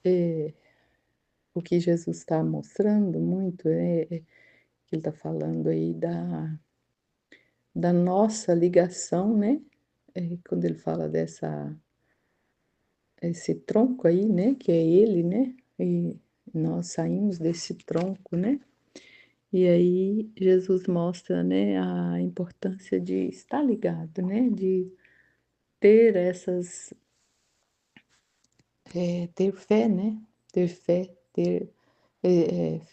eh, o que Jesus está mostrando muito que ele está falando aí da nossa ligação, né, quando ele fala dessa esse tronco aí, né, que é ele, né, e nós saímos desse tronco, né, e aí Jesus mostra, né, a importância de estar ligado, né, de ter essas, ter fé, né, ter fé, ter,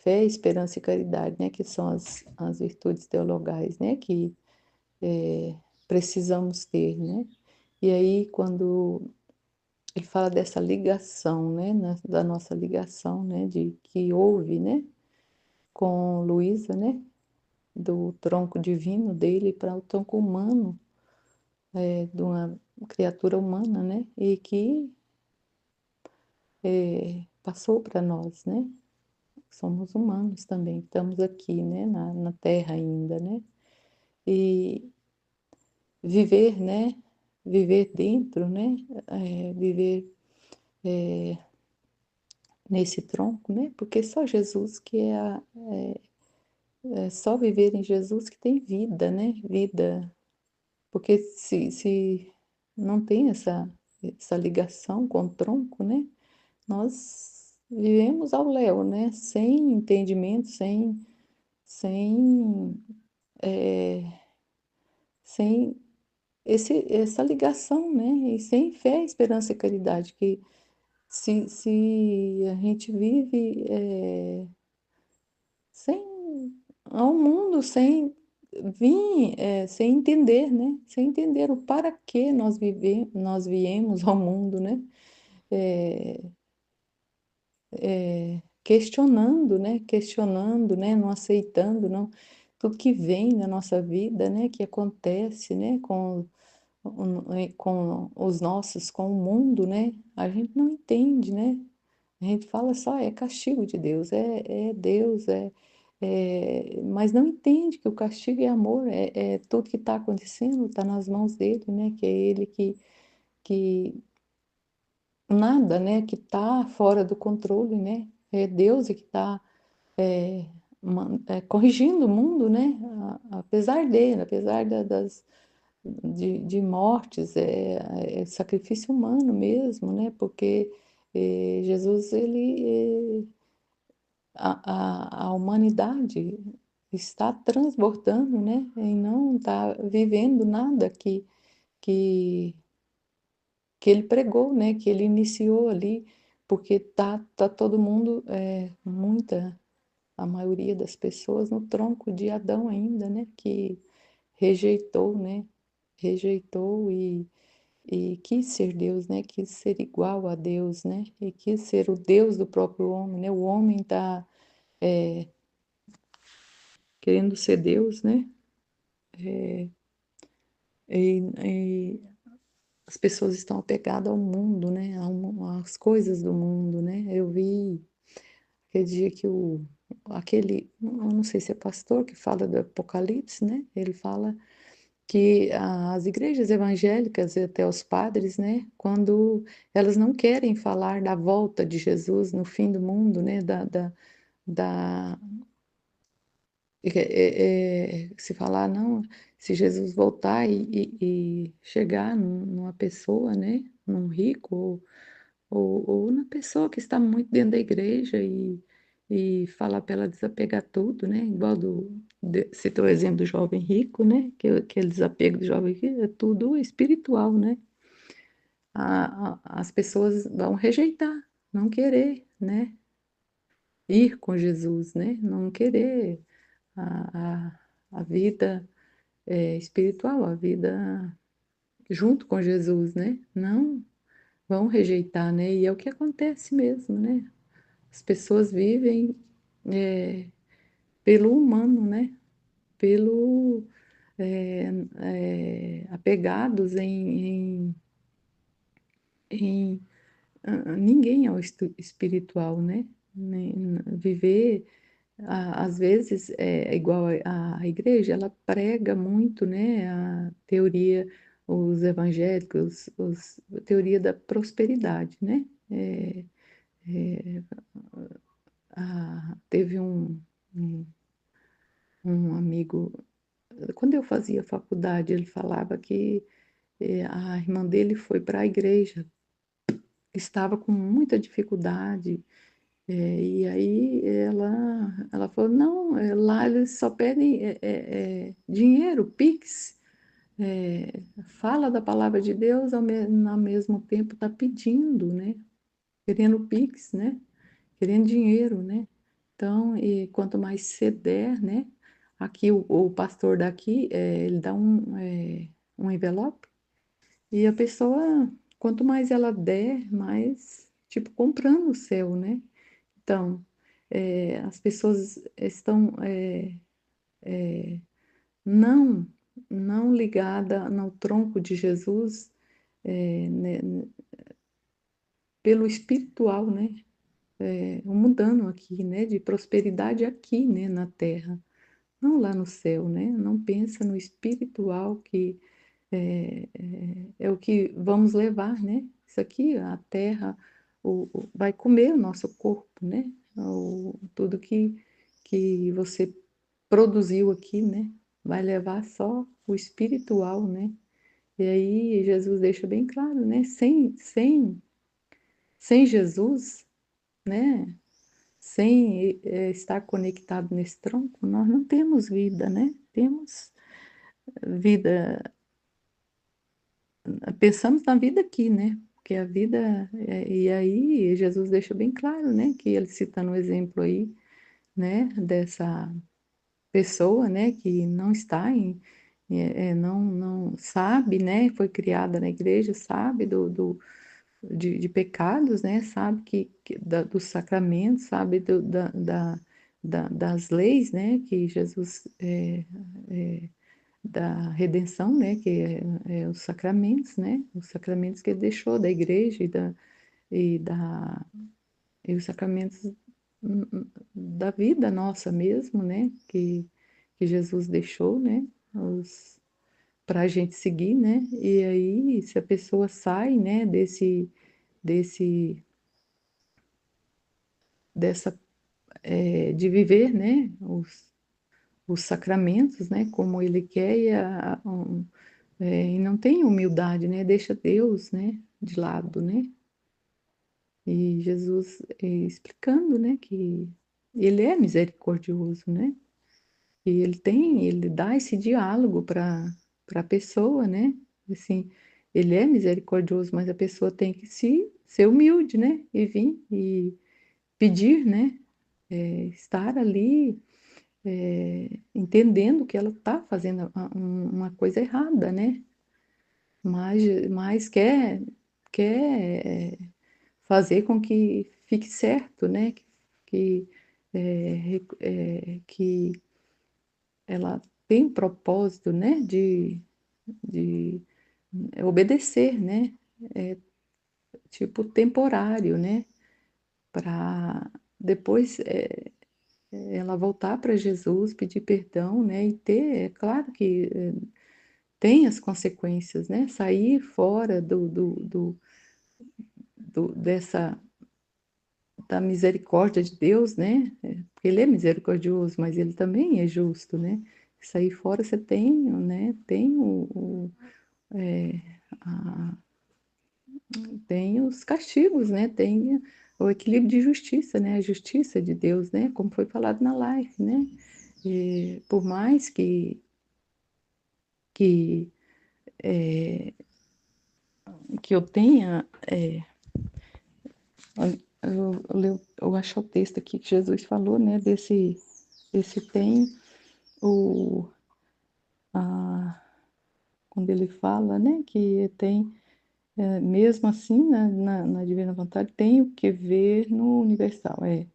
fé, esperança e caridade, né, que são as virtudes teologais, né, que, precisamos ter, né. E aí quando ele fala dessa ligação, né, da nossa ligação, né, de que houve, né, com Luísa, né, do tronco divino dele para o tronco humano, de uma criatura humana, né, e que, passou para nós, né. Somos humanos também, estamos aqui, né, na terra ainda, né. E viver, né, viver dentro, né, viver, eh, nesse tronco, né, porque só Jesus que é só viver em Jesus que tem vida, né, vida, porque se não tem essa ligação com o tronco, né, nós vivemos ao léu, né, sem entendimento, sem, eh, sem essa ligação, né, e sem fé, esperança e caridade, que se a gente vive, sem ao mundo sem sem entender, né, sem entender o para que nós viemos ao mundo, né, eh questionando, né, não aceitando, não tudo que vem na nossa vida, né, que acontece, né, com os nossos com o mundo, né, a gente não entende, né. A gente fala só: "É castigo de Deus, é Deus, mas não entende que o castigo é amor, tudo que está acontecendo está nas mãos dele, né, que é ele que nada, né, que está fora do controle, né, é Deus é que está, eh, corrigindo o mundo, né, apesar dele, apesar das de mortes, é sacrifício humano mesmo, né, porque, Jesus ele, a humanidade está transbordando, né, e não está vivendo nada que que ele pregou, né, que ele iniciou ali, porque tá todo mundo, a maioria das pessoas no tronco de Adão ainda, né, que rejeitou, né, rejeitou e quis ser Deus, né, quis ser igual a Deus, né, e quis ser o Deus do próprio homem, né, o homem tá, eh, querendo ser Deus, né, eh, e as pessoas estão apegadas ao mundo, né, às coisas do mundo, né. Eu vi aquele dia que eu não sei se é pastor que fala do Apocalipse, né, ele fala que as igrejas evangélicas e até os padres, né, quando elas não querem falar da volta de Jesus no fim do mundo, né, da se falar: "Não, se Jesus voltar e chegar numa pessoa, né, num rico ou na pessoa que está muito dentro da igreja e falar para ela desapegar tudo, né, igual citou o exemplo do jovem rico, né, que aquele desapego do jovem rico é tudo espiritual, né. As pessoas vão rejeitar, não querer, né, ir com Jesus, né, não querer a vida, espiritual, a vida junto com Jesus, né, não, vão rejeitar, né, e é o que acontece mesmo, né. As pessoas vivem, eh, pelo humano, né, pelo, apegados em ninguém é o espiritual, né, viver às vezes, é igual a igreja, ela prega muito, né, a teoria os evangélicos, a teoria da prosperidade, né, Eh, teve um um amigo, quando eu fazia faculdade, ele falava que, a irmã dele foi para a igreja, estava com muita dificuldade, e aí ela falou: "Não, lá eles só pedem, dinheiro, Pix, fala da palavra de Deus, ao mesmo tempo está pedindo, né, querendo Pix, né, querendo dinheiro, né". Então, e quanto mais você der, né, aqui o pastor daqui, ele dá um envelope, e a pessoa, quanto mais ela der, mais, tipo, comprando o céu, né. Então, as pessoas estão, não não ligada no tronco de Jesus, né, pelo espiritual, né, mudando aqui, né, de prosperidade aqui, né, na terra. Não lá no céu, né, não pensa no espiritual que é o que vamos levar, né. Isso aqui, a terra, o vai comer o nosso corpo, né, tudo que você produziu aqui, né, vai levar só o espiritual, né. E aí Jesus deixa bem claro, né, sem Jesus, né, sem, estar conectado nesse tronco, nós não temos vida, né, temos vida, pensamos na vida aqui, né, porque a vida, e aí Jesus deixa bem claro, né, que ele citando o exemplo aí, né, dessa pessoa, né, que não está não sabe, né, foi criada na igreja, sabe de pecados, né, sabe que dos sacramentos, sabe das leis, né, que Jesus, da redenção, né, que os sacramentos, né, os sacramentos que ele deixou da igreja e da e os sacramentos, da vida nossa mesmo, né, que Jesus deixou, né, os para a gente seguir, né, e aí se a pessoa sai, né, desse dessa, de viver, né, os sacramentos, né, como ele quer e não tem humildade, né, deixa Deus, né, de lado, né. E Jesus, explicando, né, que ele é misericordioso, né, e ele dá esse diálogo para a pessoa, né, assim, ele é misericordioso, mas a pessoa tem que se ser humilde, né, e vir e pedir, né, estar ali, entendendo que ela está fazendo uma coisa errada, né, mas quer, fazer com que fique certo, né, que, que ela tem um propósito, né, de obedecer, né, tipo temporário, né, para depois, ela voltar para Jesus, pedir perdão, né, e ter, é claro que, tem as consequências, né, sair fora dessa da misericórdia de Deus, né, porque ele é misericordioso, mas ele também é justo, né. Sair fora você tem, né, tem eh, a tem os castigos, né, tem o equilíbrio de justiça, né, a justiça de Deus, né, como foi falado na live, né. Por mais que, eh, que eu tenha, eu achar o texto aqui que Jesus falou, né, desse tem o a quando ele fala, né, que tem, mesmo assim, né, na divina vontade, tem o que ver no universal. É,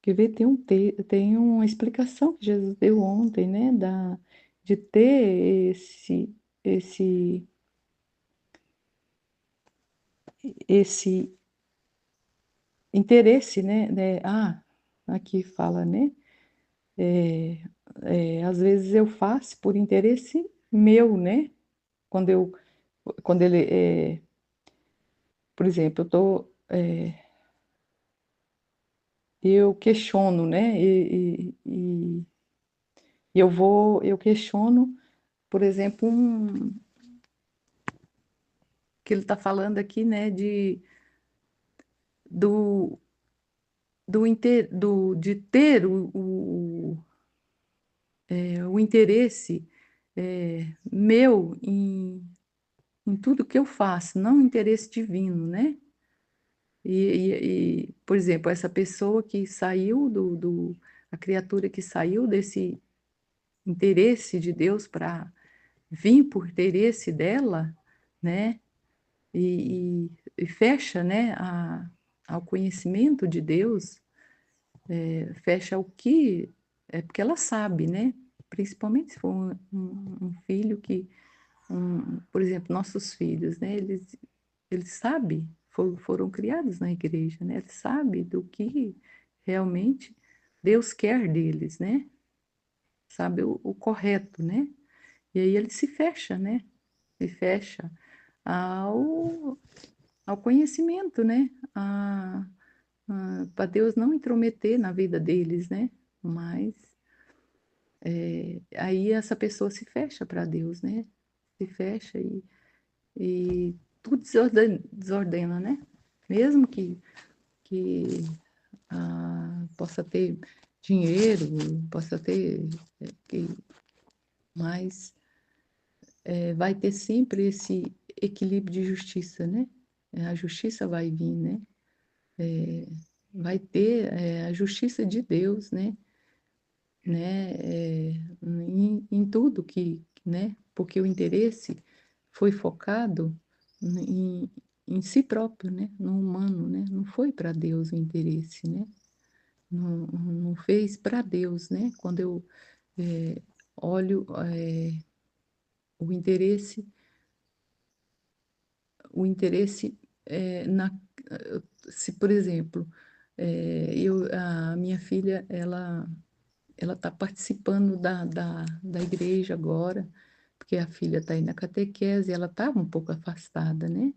que ver tem uma explicação que Jesus deu ontem, né, de ter esse esse interesse, né, aqui fala, né, eh às vezes eu faço por interesse meu, né, quando eu quando ele, por exemplo, eu questiono, né, eu questiono, por exemplo, que ele está falando aqui, né, do, de ter o interesse meu em tudo que eu faço, não o interesse divino, né? Por exemplo, essa pessoa que saiu a criatura que saiu desse interesse de Deus para vir por interesse dela, né? E fecha, né, ao conhecimento de Deus, fecha o que é porque ela sabe, né? Principalmente se for um filho que, por exemplo, nossos filhos, né? Eles sabem, foram criados na igreja, né? Eles sabem do que realmente Deus quer deles, né? Sabe o correto, né? E aí ele se fecha, né? Se fecha ao, ao conhecimento, né? Para Deus não intrometer na vida deles, né? Mas aí essa pessoa se fecha para Deus, né? Se fecha e tudo desordena, né? Mesmo que possa ter dinheiro, possa ter, que, mas vai ter sempre esse equilíbrio de justiça, né? A justiça vai vir, né? Vai ter a justiça de Deus, né? Em tudo né? Porque o interesse foi focado em si próprio, né? No humano, né? Não foi para Deus o interesse, né? Não fez para Deus, né? Quando eu olho o interesse, na, se por exemplo, a minha filha, ela está participando da igreja agora, porque a filha está aí na catequese, ela estava um pouco afastada, né?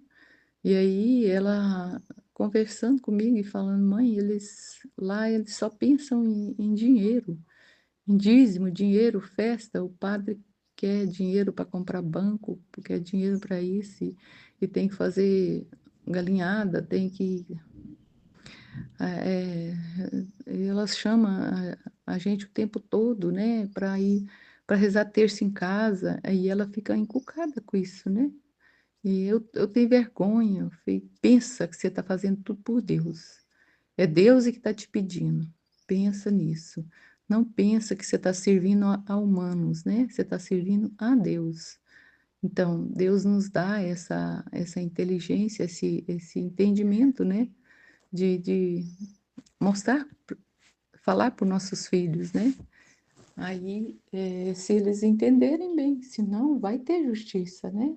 E aí ela conversando comigo e falando, mãe, eles só pensam em dinheiro, em dízimo, dinheiro, festa, o padre quer dinheiro para comprar banco, quer dinheiro para isso, e tem que fazer galinhada, tem que é, elas chamam a gente o tempo todo, né, para ir para rezar terço em casa, aí ela fica encucada com isso, né? E eu tenho vergonha, eu falei, pensa que você está fazendo tudo por Deus. É Deus que está te pedindo. Pensa nisso. Não pensa que você está servindo a humanos, né? Você está servindo a Deus. Então, Deus nos dá essa inteligência, esse entendimento, né? De mostrar, falar para os nossos filhos, né? Aí, se eles entenderem bem, senão vai ter justiça, né?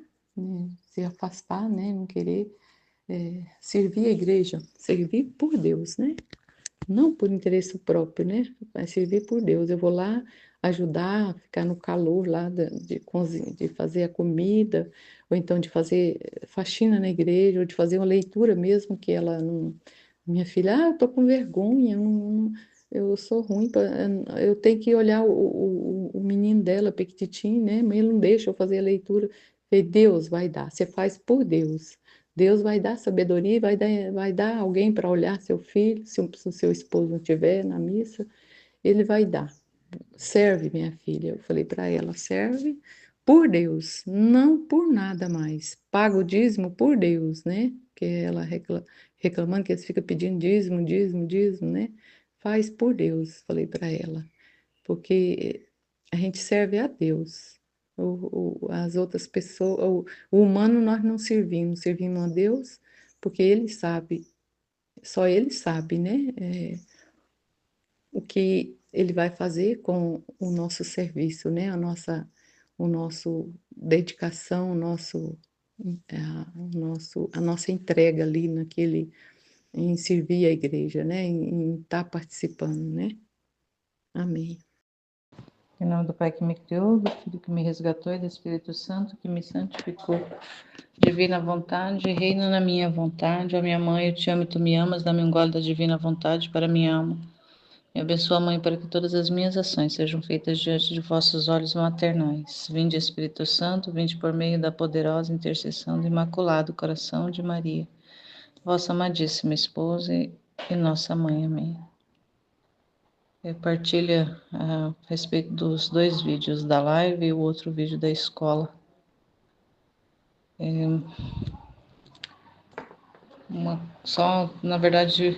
Se afastar, né? Não querer servir a igreja, servir por Deus, né? Não por interesse próprio, né? Mas servir por Deus. Eu vou lá ajudar, ficar no calor lá de fazer a comida, ou então de fazer faxina na igreja, ou de fazer uma leitura mesmo que ela não. Minha filha, eu tô com vergonha, eu sou ruim, eu tenho que olhar o menino dela, pequititinho, né? Mas ele não deixa eu fazer a leitura. Falei, Deus vai dar, você faz por Deus. Deus vai dar sabedoria, vai dar alguém para olhar seu filho, se o seu esposo não estiver na missa, ele vai dar. Serve, minha filha. Eu falei para ela, serve por Deus, não por nada mais. Paga o dízimo por Deus, né? Que ela reclamando que eles ficam pedindo dízimo, dízimo, dízimo, né? Faz por Deus, falei para ela, porque a gente serve a Deus. As outras pessoas, o humano nós não servimos, servimos a Deus, porque Ele sabe, só Ele sabe, né? O que Ele vai fazer com o nosso serviço, né? O nosso dedicação, a nossa entrega ali em servir a igreja, né? Em estar participando, né? Amém. Em nome do Pai que me criou, do Filho que me resgatou e do Espírito Santo que me santificou. Divina vontade, reina na minha vontade. Ó minha mãe, eu te amo e tu me amas. Dá-me um gole da divina vontade para minha alma. Me abençoa, Mãe, para que todas as minhas ações sejam feitas diante de vossos olhos maternais. Vinde, Espírito Santo, vinde por meio da poderosa intercessão do Imaculado Coração de Maria, vossa amadíssima esposa e nossa mãe. Amém. Partilha a respeito dos dois vídeos da live e o outro vídeo da escola. Na verdade,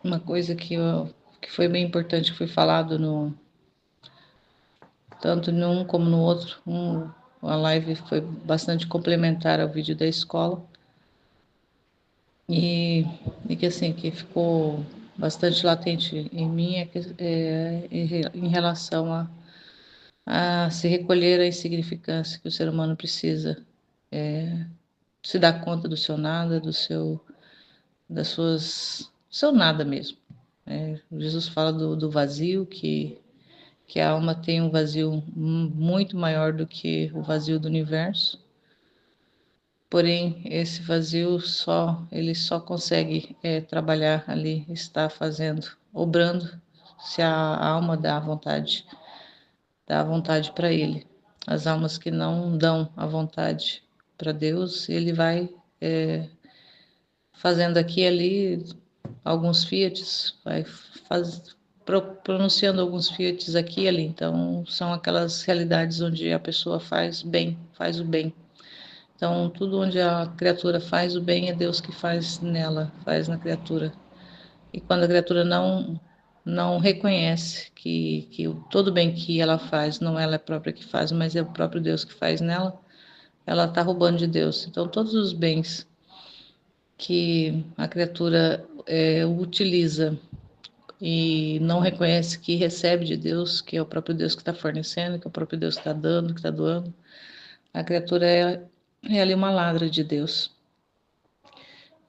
uma coisa que foi bem importante, que foi falado tanto num como no outro. A live foi bastante complementar ao vídeo da escola e, que assim, que ficou bastante latente em mim em relação a se recolher a insignificância que o ser humano precisa, se dar conta do seu nada, do seu nada mesmo. Jesus fala do vazio, que a alma tem um vazio muito maior do que o vazio do universo. Porém, esse vazio ele só consegue trabalhar ali, estar fazendo, obrando, se a alma dá a vontade para ele. As almas que não dão a vontade para Deus, ele vai fazendo aqui e ali alguns fiates, pronunciando alguns fiates aqui e ali. Então, são aquelas realidades onde a pessoa faz bem, faz o bem. Então, tudo onde a criatura faz o bem é Deus que faz nela, faz na criatura. E quando a criatura não reconhece que todo bem que ela faz, não ela é própria que faz, mas é o próprio Deus que faz nela, ela está roubando de Deus. Então, todos os bens que a criatura utiliza e não reconhece que recebe de Deus, que é o próprio Deus que está fornecendo, que é o próprio Deus que está dando, que está doando, a criatura é ali uma ladra de Deus.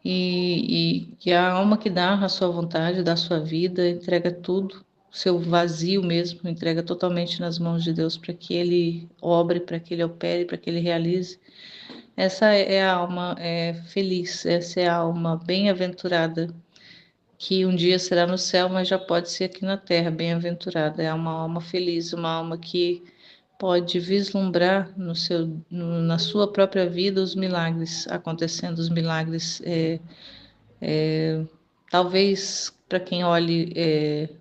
E a alma que dá a sua vontade, dá a sua vida, entrega tudo, seu vazio mesmo, entrega totalmente nas mãos de Deus para que Ele obre, para que Ele opere, para que Ele realize. Essa é a alma feliz, essa é a alma bem-aventurada, que um dia será no céu, mas já pode ser aqui na terra, bem-aventurada. É uma alma feliz, uma alma que pode vislumbrar na sua própria vida os milagres acontecendo, os milagres talvez para quem olhe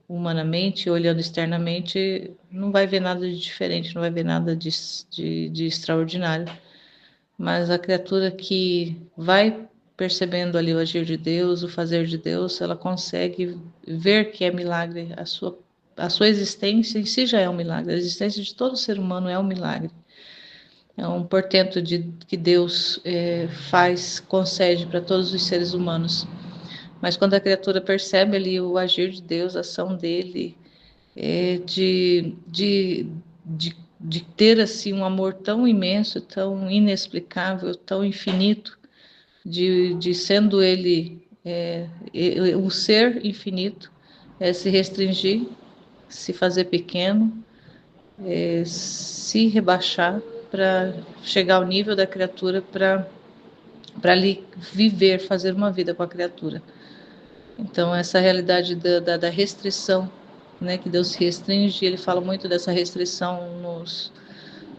humanamente, olhando externamente, não vai ver nada de diferente, não vai ver nada de extraordinário. Mas a criatura que vai percebendo ali o agir de Deus, o fazer de Deus, ela consegue ver que é milagre. A sua existência em si já é um milagre. A existência de todo ser humano é um milagre. É um portento que Deus concede para todos os seres humanos. Mas quando a criatura percebe ali o agir de Deus, a ação dele, de ter assim um amor tão imenso, tão inexplicável, tão infinito, de sendo ele o ser infinito, se restringir, se fazer pequeno, se rebaixar para chegar ao nível da criatura, para ali viver, fazer uma vida com a criatura. Então, essa realidade da restrição, né, que Deus se restringe, ele fala muito dessa restrição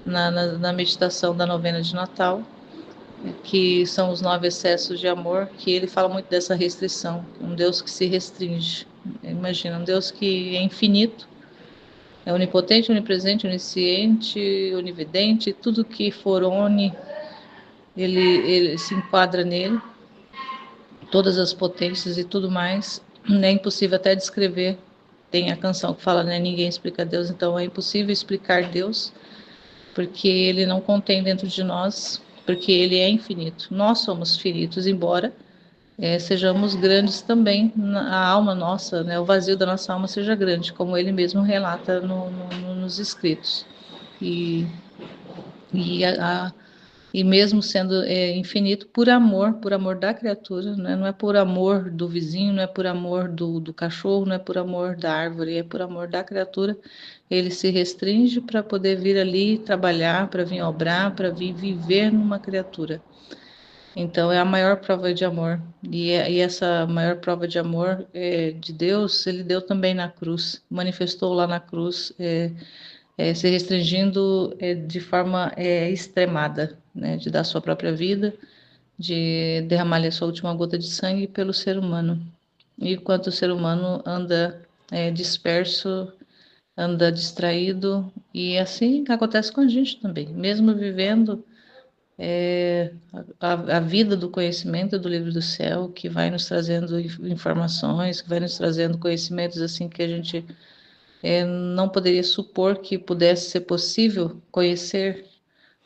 na meditação da novena de Natal, que são os 9 excessos de amor, que ele fala muito dessa restrição, um Deus que se restringe. Imagina, um Deus que é infinito, é onipotente, onipresente, onisciente, onividente, tudo que for ele se enquadra nele, todas as potências e tudo mais. É impossível até descrever. Tem a canção que fala, né, ninguém explica Deus, então é impossível explicar Deus, porque ele não contém dentro de nós, porque ele é infinito. Nós somos finitos, embora sejamos grandes também, a alma nossa, né, o vazio da nossa alma seja grande, como ele mesmo relata nos escritos. E e mesmo sendo infinito, por amor da criatura, né? Não é por amor do vizinho, não é por amor do cachorro, não é por amor da árvore, é por amor da criatura. Ele se restringe para poder vir ali trabalhar, para vir obrar, para vir viver numa criatura. Então, é a maior prova de amor. E essa maior prova de amor de Deus, ele deu também na cruz, manifestou lá na cruz, se restringindo de forma extremada, né, de dar sua própria vida, de derramar a sua última gota de sangue pelo ser humano. E enquanto o ser humano anda disperso, anda distraído, e assim acontece com a gente também, mesmo vivendo a vida do conhecimento do livro do céu, que vai nos trazendo informações, que vai nos trazendo conhecimentos assim que a gente não poderia supor que pudesse ser possível conhecer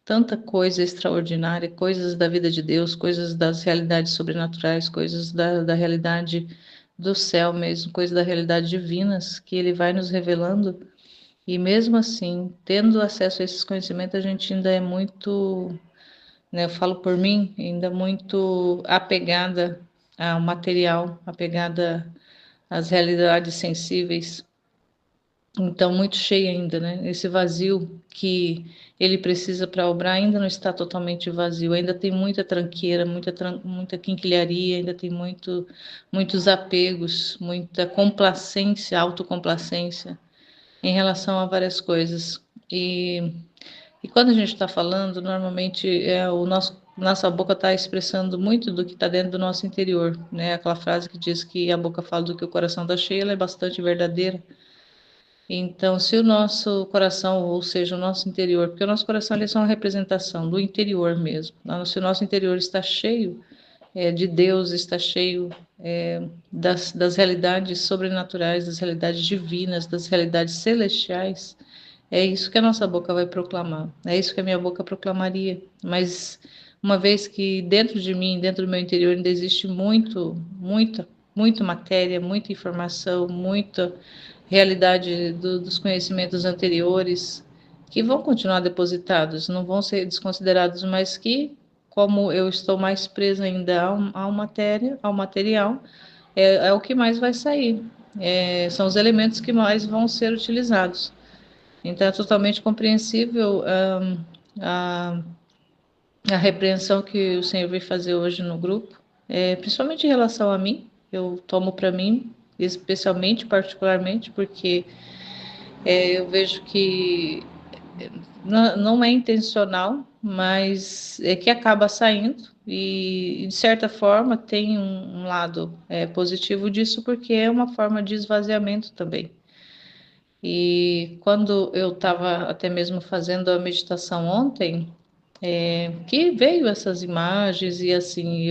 tanta coisa extraordinária, coisas da vida de Deus, coisas das realidades sobrenaturais, coisas da realidade do céu mesmo, coisas da realidade divinas que Ele vai nos revelando. E mesmo assim, tendo acesso a esses conhecimentos, a gente ainda é muito, né, eu falo por mim, ainda muito apegada ao material, apegada às realidades sensíveis. Então, muito cheio ainda, né? Esse vazio que ele precisa para obrar ainda não está totalmente vazio, ainda tem muita tranqueira, muita quinquilharia, ainda tem muitos apegos, muita complacência, autocomplacência em relação a várias coisas. E quando a gente está falando, normalmente nossa boca está expressando muito do que está dentro do nosso interior, né? Aquela frase que diz que a boca fala do que o coração está cheio, ela é bastante verdadeira. Então, se o nosso coração, ou seja, o nosso interior, porque o nosso coração ele é só uma representação do interior mesmo. Se o nosso interior está cheio de Deus, está cheio das realidades sobrenaturais, das realidades divinas, das realidades celestiais, é isso que a nossa boca vai proclamar. É isso que a minha boca proclamaria. Mas uma vez que dentro de mim, dentro do meu interior, ainda existe muita matéria, muita informação, muita realidade dos conhecimentos anteriores, que vão continuar depositados, não vão ser desconsiderados, mas que, como eu estou mais presa ainda ao material, é o que mais vai sair. São os elementos que mais vão ser utilizados. Então, é totalmente compreensível a, a repreensão que o Senhor veio fazer hoje no grupo, principalmente em relação a mim. Eu tomo para mim, especialmente, particularmente, porque eu vejo que não é intencional, mas é que acaba saindo. E, de certa forma, tem um lado positivo disso, porque é uma forma de esvaziamento também. E quando eu estava até mesmo fazendo a meditação ontem, que veio essas imagens e assim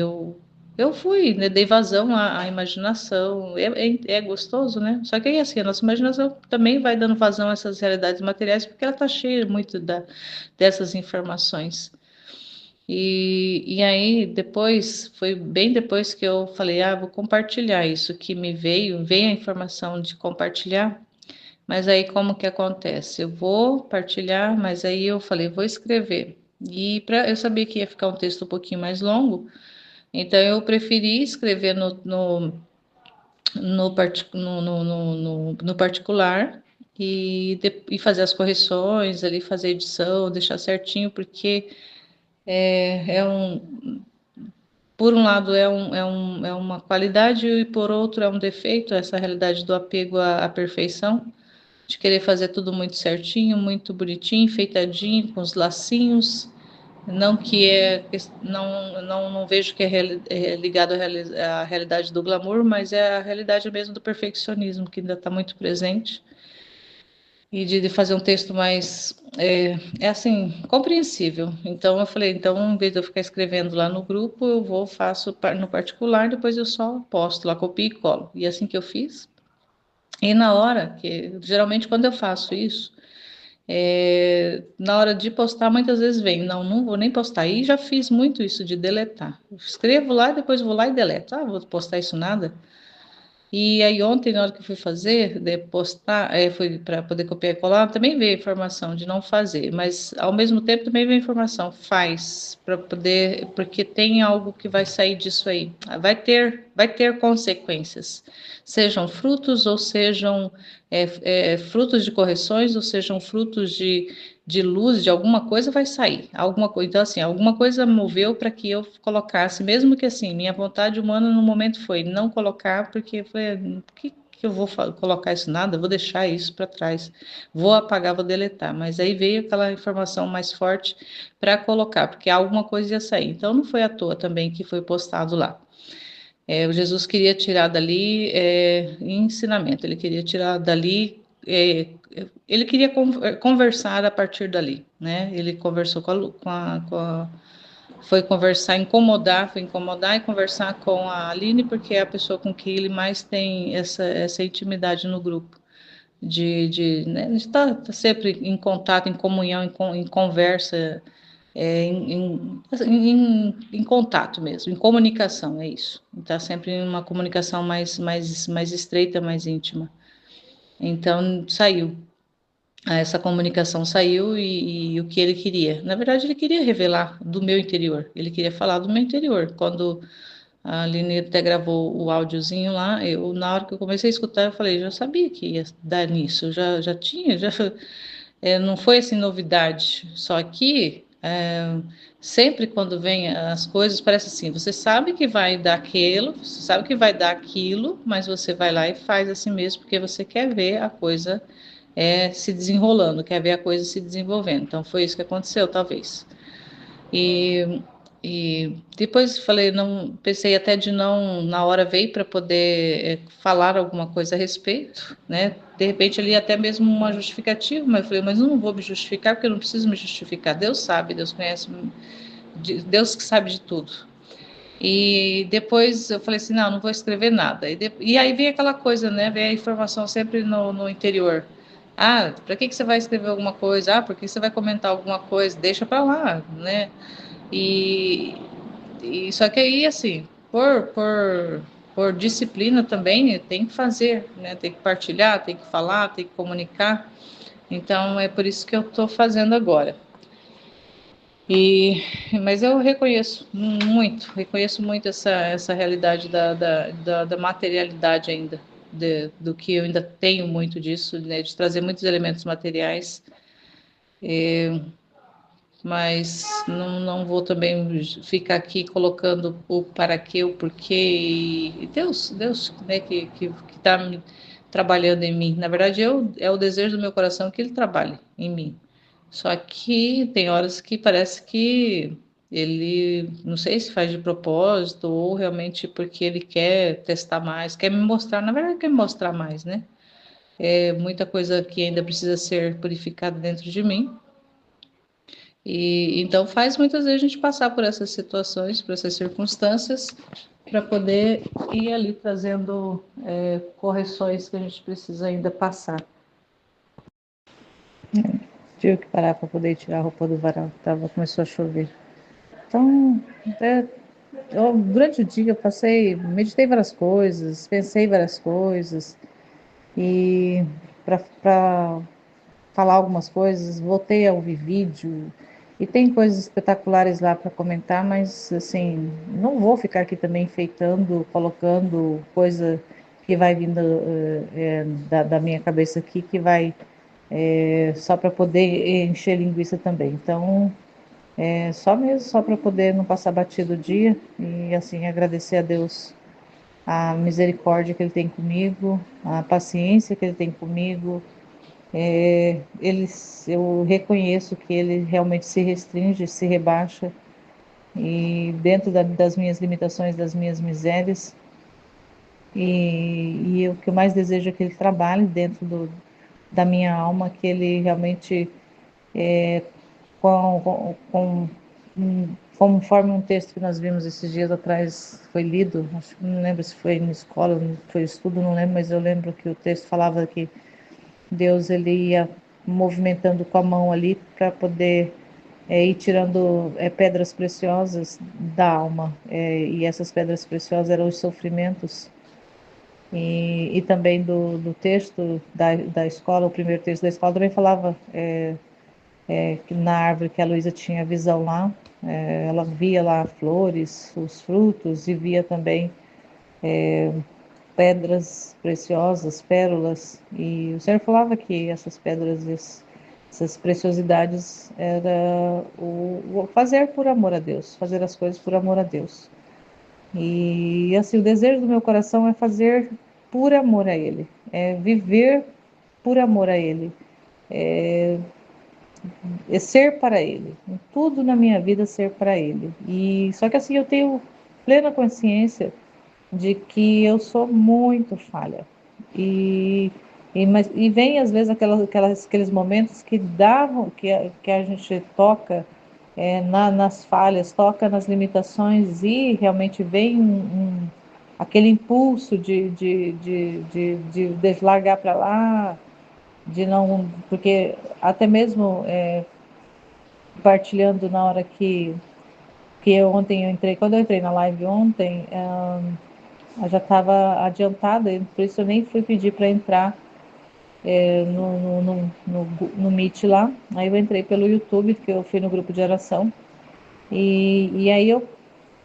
eu fui, né, dei vazão à imaginação. É gostoso, né? Só que aí assim a nossa imaginação também vai dando vazão a essas realidades materiais porque ela está cheia muito dessas informações. E aí depois foi bem depois que eu falei, vou compartilhar isso que me veio a informação de compartilhar. Mas aí como que acontece? Eu vou partilhar, mas aí eu falei, vou escrever. Eu sabia que ia ficar um texto um pouquinho mais longo, então eu preferi escrever no particular e fazer as correções ali, fazer a edição, deixar certinho, porque por um lado é uma qualidade e por outro é um defeito, essa realidade do apego à perfeição, de querer fazer tudo muito certinho, muito bonitinho, enfeitadinho, com os lacinhos. Não que não vejo que é ligado à realidade do glamour, mas é a realidade mesmo do perfeccionismo, que ainda está muito presente. E de fazer um texto mais, assim, compreensível. Então, eu falei, então, em vez de eu ficar escrevendo lá no grupo, faço no particular, depois eu só posto lá, copio e colo. E assim que eu fiz. E na hora, que geralmente quando eu faço isso, na hora de postar, muitas vezes vem, não vou nem postar. E já fiz muito isso de deletar. Eu escrevo lá, depois vou lá e deleto. Vou postar isso nada. E aí ontem, na hora que eu fui fazer, de postar, fui para poder copiar e colar, também veio a informação de não fazer, mas ao mesmo tempo também veio a informação, faz, para poder, porque tem algo que vai sair disso aí. Vai ter consequências, sejam frutos ou sejam frutos de correções, ou sejam frutos de luz, de alguma coisa vai sair. Alguma coisa, então, assim, alguma coisa moveu para que eu colocasse, mesmo que assim, minha vontade humana no momento foi não colocar, porque foi, que eu vou colocar isso nada, vou deixar isso para trás, vou apagar, vou deletar. Mas aí veio aquela informação mais forte para colocar, porque alguma coisa ia sair. Então não foi à toa também que foi postado lá. O Jesus queria tirar dali ensinamento, ele queria tirar dali, ele queria conversar a partir dali, né? Ele conversou foi conversar, foi incomodar e conversar com a Aline, porque é a pessoa com quem ele mais tem essa intimidade no grupo, né, de estar sempre em contato, em comunhão, em conversa, em contato mesmo, em comunicação, é isso. Está sempre em uma comunicação mais estreita, mais íntima. Então, saiu. Essa comunicação saiu e o que ele queria? Na verdade, ele queria revelar do meu interior, ele queria falar do meu interior. Quando a Aline até gravou o áudiozinho lá, na hora que eu comecei a escutar, eu falei, já sabia que ia dar nisso, eu já tinha, não foi assim novidade, só que sempre quando vem as coisas, parece assim, você sabe que vai dar aquilo, você sabe que vai dar aquilo, mas você vai lá e faz assim mesmo, porque você quer ver a coisa se desenrolando, quer ver a coisa se desenvolvendo. Então foi isso que aconteceu, talvez. E, e depois falei, não pensei até de não, na hora veio para poder falar alguma coisa a respeito, né? De repente ali até mesmo uma justificativa, mas eu falei, mas eu não vou me justificar porque eu não preciso me justificar. Deus sabe, Deus conhece, Deus que sabe de tudo. E depois eu falei assim, não, não vou escrever nada. E aí vem aquela coisa, né? Vem a informação sempre no interior. Ah, para que você vai escrever alguma coisa? Ah, por que você vai comentar alguma coisa? Deixa para lá, né? E, só que aí, assim, por disciplina também, tem que fazer, né? Tem que partilhar, tem que falar, tem que comunicar. Então, é por isso que eu estou fazendo agora. Mas eu reconheço muito essa realidade da materialidade ainda, do que eu ainda tenho muito disso, né? De trazer muitos elementos materiais, mas não vou também ficar aqui colocando o para quê, o porquê, e Deus, né, que está trabalhando em mim. Na verdade, é o desejo do meu coração que Ele trabalhe em mim. Só que tem horas que parece que ele, não sei se faz de propósito ou realmente porque ele quer testar mais, quer me mostrar, na verdade, quer me mostrar mais, né? É muita coisa que ainda precisa ser purificada dentro de mim. E então faz muitas vezes a gente passar por essas situações, por essas circunstâncias, para poder ir ali trazendo correções que a gente precisa ainda passar. Tive que parar para poder tirar a roupa do varal, começou a chover. Então, durante o dia eu meditei várias coisas, pensei várias coisas, e para falar algumas coisas, voltei a ouvir vídeo, e tem coisas espetaculares lá para comentar, mas assim, não vou ficar aqui também enfeitando, colocando coisa que vai vindo da minha cabeça aqui, que vai só para poder encher linguiça também. Então, só mesmo, só para poder não passar batido o dia e assim agradecer a Deus a misericórdia que Ele tem comigo, a paciência que Ele tem comigo. Eu reconheço que Ele realmente se restringe, se rebaixa e dentro das minhas limitações, das minhas misérias. E o que eu mais desejo é que Ele trabalhe dentro da minha alma, que Ele realmente conforme um texto que nós vimos esses dias atrás, foi lido, acho que não lembro se foi na escola, foi estudo, não lembro, mas eu lembro que o texto falava que Deus ele ia movimentando com a mão ali para poder ir tirando pedras preciosas da alma, e essas pedras preciosas eram os sofrimentos E também do texto da escola, o primeiro texto da escola também falava que na árvore que a Luísa tinha visão lá, ela via lá flores, os frutos, e via também pedras preciosas, pérolas, e o Senhor falava que essas pedras, essas preciosidades, era o fazer por amor a Deus, fazer as coisas por amor a Deus. E assim, o desejo do meu coração é fazer por amor a Ele, é viver por amor a Ele, é ser para Ele, tudo na minha vida ser para Ele. E só que assim eu tenho plena consciência de que eu sou muito falha. E, e vem às vezes aqueles momentos que davam, que a gente toca nas falhas, toca nas limitações e realmente vem aquele impulso de largar para lá, de não, porque até mesmo partilhando na hora que ontem eu entrei, quando eu entrei na live ontem, eu já estava adiantada, por isso eu nem fui pedir para entrar no Meet lá. Aí eu entrei pelo YouTube, que eu fui no grupo de oração. E aí eu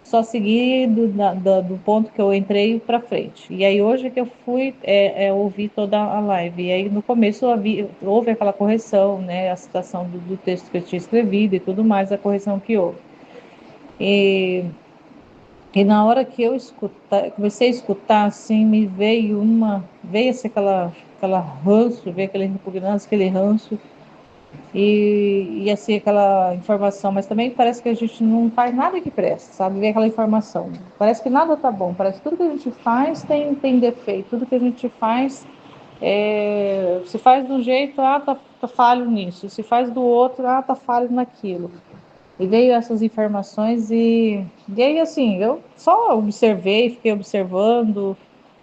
só segui do ponto que eu entrei para frente. E aí hoje que eu fui ouvir toda a live. E aí no começo houve aquela correção, né? A citação do texto que eu tinha escrevido e tudo mais, a correção que houve. E E na hora que eu comecei a escutar, assim, veio assim, aquela ranço, veio aquela repugnância, aquele ranço, e assim, aquela informação, mas também parece que a gente não faz nada que presta, sabe? Veio aquela informação. Parece que nada tá bom, parece que tudo que a gente faz tem defeito, tudo que a gente faz, se faz de um jeito, tá falho nisso, se faz do outro, tá falho naquilo. E veio essas informações e aí assim, eu só observei, fiquei observando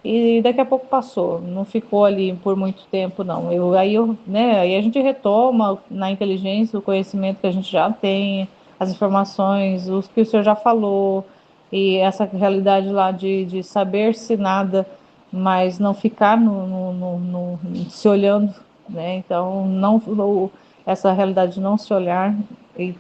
e daqui a pouco passou, não ficou ali por muito tempo não. Aí a gente retoma na inteligência o conhecimento que a gente já tem, as informações, os que o senhor já falou e essa realidade lá de saber-se nada, mas não ficar se olhando, né? Então essa realidade de não se olhar e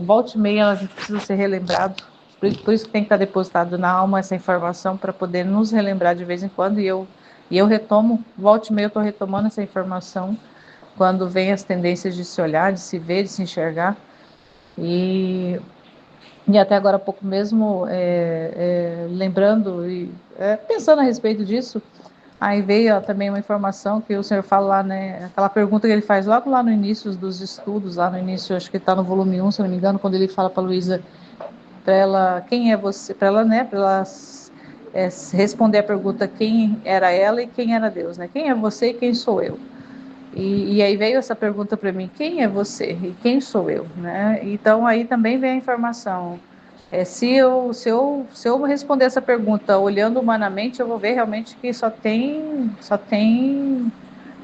volta e meia a gente precisa ser relembrado. Por isso que tem que estar depositado na alma essa informação para poder nos relembrar de vez em quando. E eu retomo, volta e meia eu estou retomando essa informação quando vem as tendências de se olhar, de se ver, de se enxergar. E até agora há pouco mesmo, lembrando e pensando a respeito disso, aí veio também uma informação que o senhor fala lá, né? Aquela pergunta que ele faz logo lá no início dos estudos, lá no início, acho que está no volume 1, se não me engano, quando ele fala para a Luísa, para ela, quem é você? Para ela, né? Para ela responder a pergunta quem era ela e quem era Deus, né? Quem é você e quem sou eu? E aí veio essa pergunta para mim, quem é você e quem sou eu, né? Então aí também vem a informação. Se eu responder essa pergunta olhando humanamente, eu vou ver realmente que só tem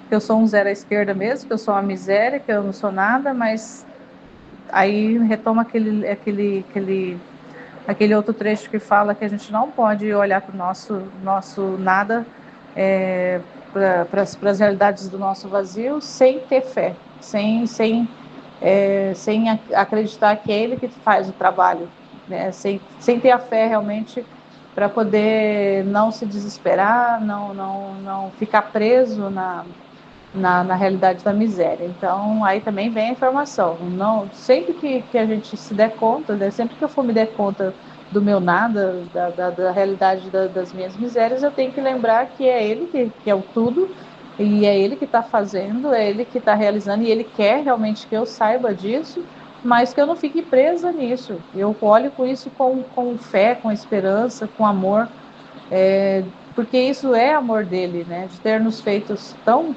que eu sou um zero à esquerda mesmo, que eu sou uma miséria, que eu não sou nada, mas aí retoma aquele outro trecho que fala que a gente não pode olhar para o nosso nada, para as realidades do nosso vazio, sem ter fé, sem acreditar que é Ele que faz o trabalho, né? Sem ter a fé realmente para poder não se desesperar, não ficar preso na realidade da miséria. Então, aí também vem a informação. Não, sempre que a gente se der conta, né, sempre que eu for me der conta do meu nada, da realidade das minhas misérias, eu tenho que lembrar que é Ele que é o tudo, e é Ele que está fazendo, é Ele que está realizando, e Ele quer realmente que eu saiba disso, mas que eu não fique presa nisso. Eu olho com isso com fé, com esperança, com amor, porque isso é amor dele, né? De ter nos feitos tão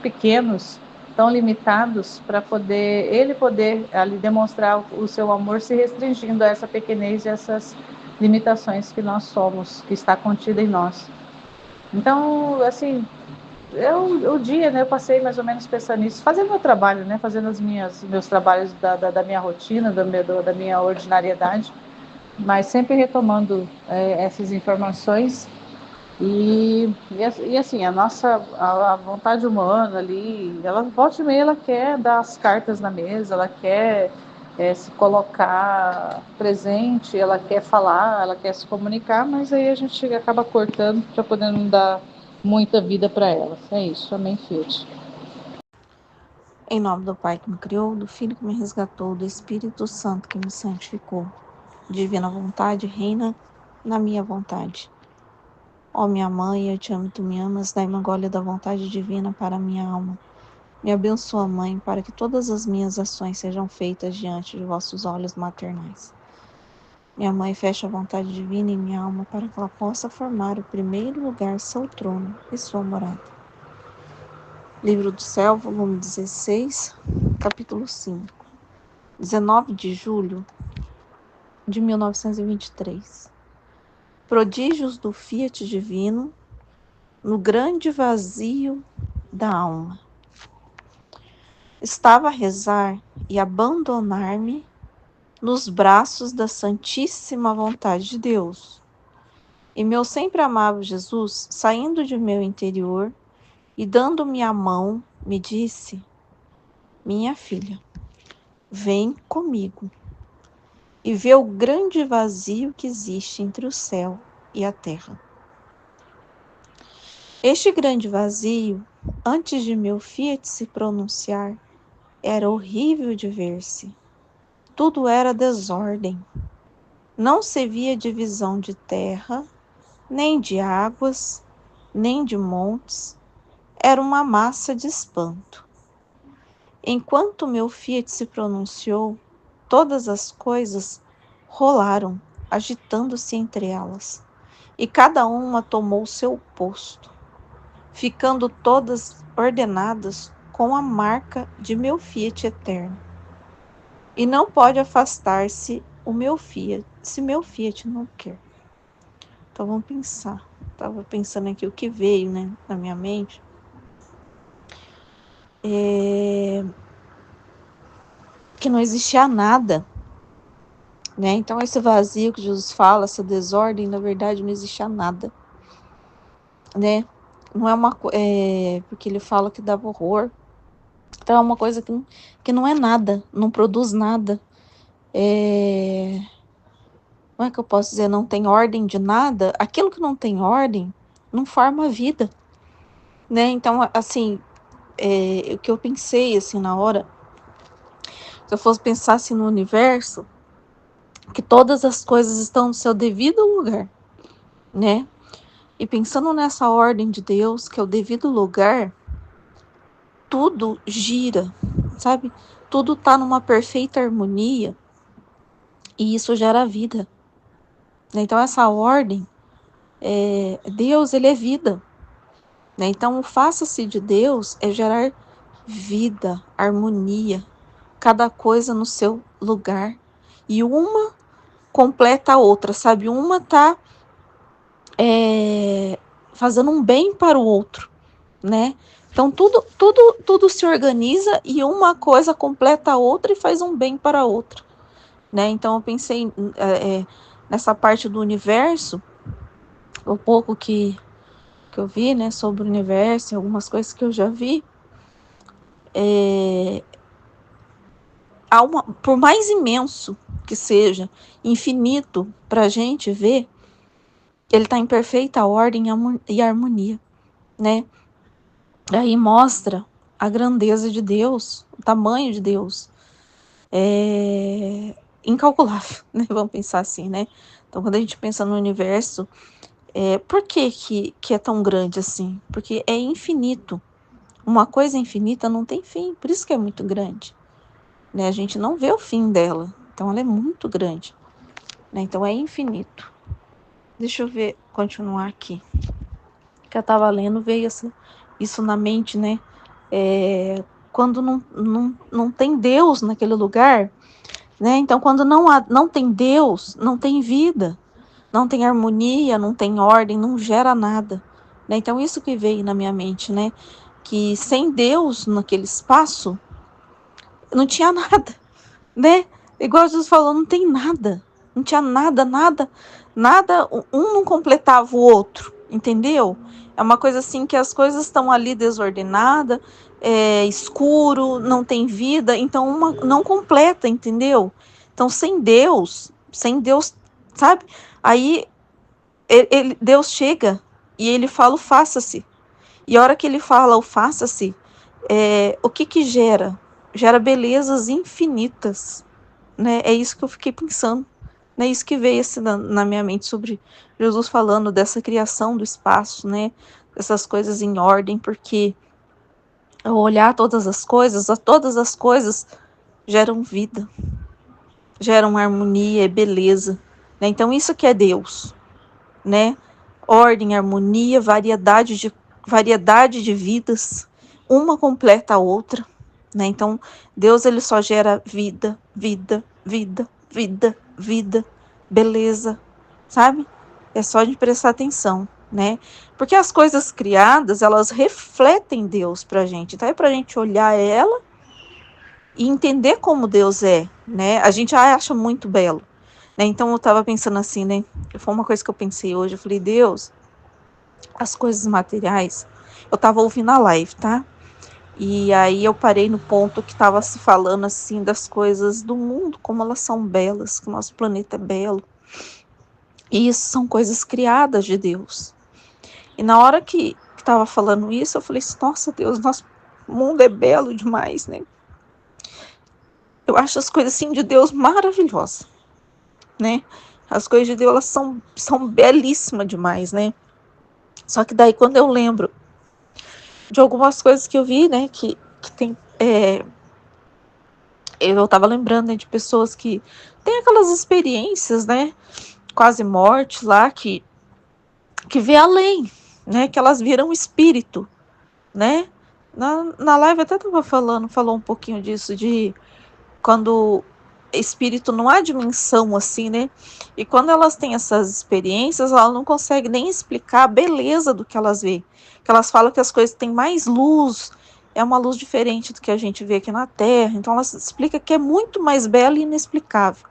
pequenos, tão limitados, para ele poder ali demonstrar o seu amor se restringindo a essa pequenez e essas limitações que nós somos, que está contida em nós. Então, assim, o dia, né, eu passei mais ou menos pensando nisso, fazendo meu trabalho, né, fazendo meus trabalhos da minha rotina, da minha ordinariedade, mas sempre retomando essas informações E assim, a vontade humana ali, ela volta e meia, ela quer dar as cartas na mesa, ela quer se colocar presente, ela quer falar, ela quer se comunicar, mas aí a gente acaba cortando para poder não dar muita vida para ela. É isso, amém, Fiat. Em nome do Pai que me criou, do Filho que me resgatou, do Espírito Santo que me santificou. Divina vontade reina na minha vontade. Ó minha mãe, eu te amo e tu me amas, dai-me a glória da vontade divina para a minha alma. Me abençoa, Mãe, para que todas as minhas ações sejam feitas diante de vossos olhos maternais. Minha Mãe, fecha a vontade divina em minha alma para que ela possa formar o primeiro lugar, seu trono e sua morada. Livro do Céu, volume 16, capítulo 5. 19 de julho de 1923. Prodígios do Fiat Divino no grande vazio da alma. Estava a rezar e abandonar-me nos braços da Santíssima Vontade de Deus. E meu sempre amável Jesus, saindo de meu interior e dando-me a mão, me disse: minha filha, vem comigo e vê o grande vazio que existe entre o céu e a terra. Este grande vazio, antes de meu Fiat se pronunciar, era horrível de ver-se. Tudo era desordem. Não se via divisão de terra, nem de águas, nem de montes. Era uma massa de espanto. Enquanto meu Fiat se pronunciou, todas as coisas rolaram, agitando-se entre elas, e cada uma tomou seu posto, ficando todas ordenadas com a marca de meu Fiat eterno. E não pode afastar-se o meu Fiat, se meu Fiat não quer. Então vamos pensar. Estava pensando aqui o que veio, né, na minha mente. Que não existia nada, né? Então esse vazio que Jesus fala, essa desordem, na verdade não existia nada, né? Não é uma porque ele fala que dava horror. Então é uma coisa que não é nada, não produz nada. Como é que eu posso dizer? Não tem ordem de nada. Aquilo que não tem ordem não forma vida, né? Então, assim, o que eu pensei, assim, na hora, se eu fosse pensar assim no universo, que todas as coisas estão no seu devido lugar, né? E pensando nessa ordem de Deus, que é o devido lugar, tudo gira, sabe? Tudo tá numa perfeita harmonia e isso gera vida, né? Então essa ordem, Deus, ele é vida, né? Então o faça-se de Deus é gerar vida, harmonia, cada coisa no seu lugar. E uma completa a outra, sabe? Uma tá fazendo um bem para o outro, né? Então tudo se organiza e uma coisa completa a outra e faz um bem para a outra, né? Então eu pensei nessa parte do universo, o pouco que eu vi, né, sobre o universo, algumas coisas que eu já vi, por mais imenso que seja, infinito para a gente ver, ele está em perfeita ordem e harmonia, né? Aí mostra a grandeza de Deus, o tamanho de Deus, incalculável, né? Vamos pensar assim, né? Então, quando a gente pensa no universo, por que é tão grande assim? Porque é infinito. Uma coisa infinita não tem fim, por isso que é muito grande, né? A gente não vê o fim dela, então ela é muito grande, né? Então é infinito. Deixa eu ver, continuar aqui. Que eu estava lendo, veio isso na mente, né? Quando não tem Deus naquele lugar, né? Então, quando não tem Deus, não tem vida, não tem harmonia, não tem ordem, não gera nada, né? Então, isso que veio na minha mente, né? Que sem Deus naquele espaço, não tinha nada, né? Igual Jesus falou, não tem nada, não tinha nada, nada, um não completava o outro, entendeu? É uma coisa assim que as coisas estão ali desordenadas, escuro, não tem vida, então uma não completa, entendeu? Então sem Deus, sabe? Aí Deus chega e ele fala o faça-se. E a hora que ele fala o faça-se, o que que gera? Gera belezas infinitas, né? É isso que eu fiquei pensando. É isso que veio assim, na minha mente sobre Jesus falando dessa criação do espaço, né? Essas coisas em ordem, porque ao olhar todas as coisas geram vida, geram harmonia e beleza, né? Então isso que é Deus, né? Ordem, harmonia, variedade de vidas, uma completa a outra, né? Então Deus ele só gera vida, vida, vida, vida, vida, beleza, sabe? É só de prestar atenção, né? Porque as coisas criadas, elas refletem Deus pra gente, então é pra gente olhar ela e entender como Deus é, né? A gente acha muito belo, né? Então eu tava pensando assim, né? Foi uma coisa que eu pensei hoje, eu falei, Deus, as coisas materiais, eu tava ouvindo a live, tá? E aí eu parei no ponto que tava se falando assim das coisas do mundo, como elas são belas, que o nosso planeta é belo. E isso são coisas criadas de Deus. E na hora que tava falando isso, eu falei assim, nossa Deus, nosso mundo é belo demais, né? Eu acho as coisas assim de Deus maravilhosas, né? As coisas de Deus, elas são belíssimas demais, né? Só que daí quando eu lembro de algumas coisas que eu vi, né, que tem, eu tava lembrando, né, de pessoas que têm aquelas experiências, né, quase morte lá, que vê além, né, que elas viram espírito, né? Na live até tava falou um pouquinho disso, de quando espírito não há dimensão assim, né? E quando elas têm essas experiências, elas não conseguem nem explicar a beleza do que elas veem. Que elas falam que as coisas têm mais luz, é uma luz diferente do que a gente vê aqui na Terra. Então elas explicam que é muito mais bela e inexplicável.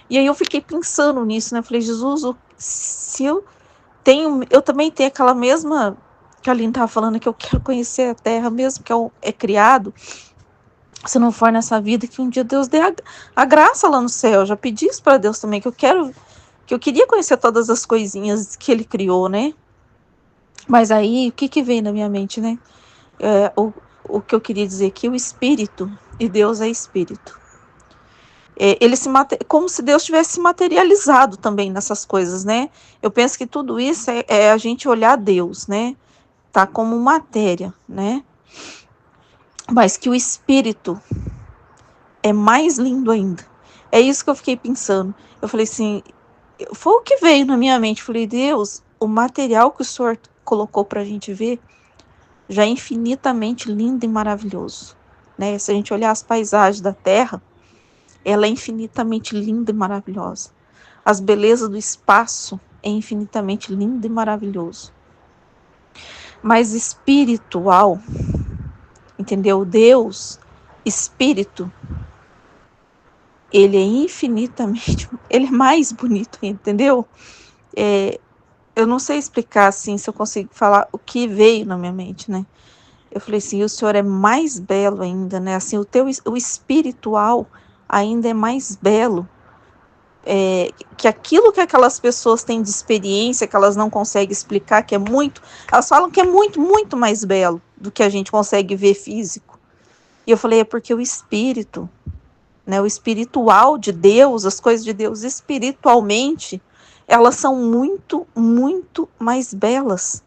E aí eu fiquei pensando nisso, né? Eu falei, Jesus, se eu também tenho aquela mesma que a Aline estava falando, que eu quero conhecer a Terra mesmo que é criado, se não for nessa vida, que um dia Deus dê a graça lá no céu. Eu já pedi isso para Deus também, que eu queria conhecer todas as coisinhas que ele criou, né? Mas aí, o que veio na minha mente, né? O que eu queria dizer aqui, o Espírito, e Deus é Espírito. Ele como se Deus tivesse se materializado também nessas coisas, né? Eu penso que tudo isso é a gente olhar Deus, né? Tá como matéria, né? Mas que o Espírito é mais lindo ainda. É isso que eu fiquei pensando. Eu falei assim, foi o que veio na minha mente. Eu falei, Deus, o material que o Senhor colocou para a gente ver já é infinitamente lindo e maravilhoso, né? Se a gente olhar as paisagens da Terra, ela é infinitamente linda e maravilhosa. As belezas do espaço é infinitamente lindo e maravilhoso. Mas espiritual, entendeu? Deus, espírito, ele é infinitamente, ele é mais bonito, entendeu? Eu não sei explicar assim, se eu consigo falar o que veio na minha mente, né? Eu falei assim, o Senhor é mais belo ainda, né? Assim, o espiritual ainda é mais belo, que aquilo que aquelas pessoas têm de experiência, que elas não conseguem explicar, que é muito, elas falam que é muito, muito mais belo do que a gente consegue ver físico. E eu falei, é porque o espírito, né, o espiritual de Deus, as coisas de Deus espiritualmente, elas são muito, muito mais belas,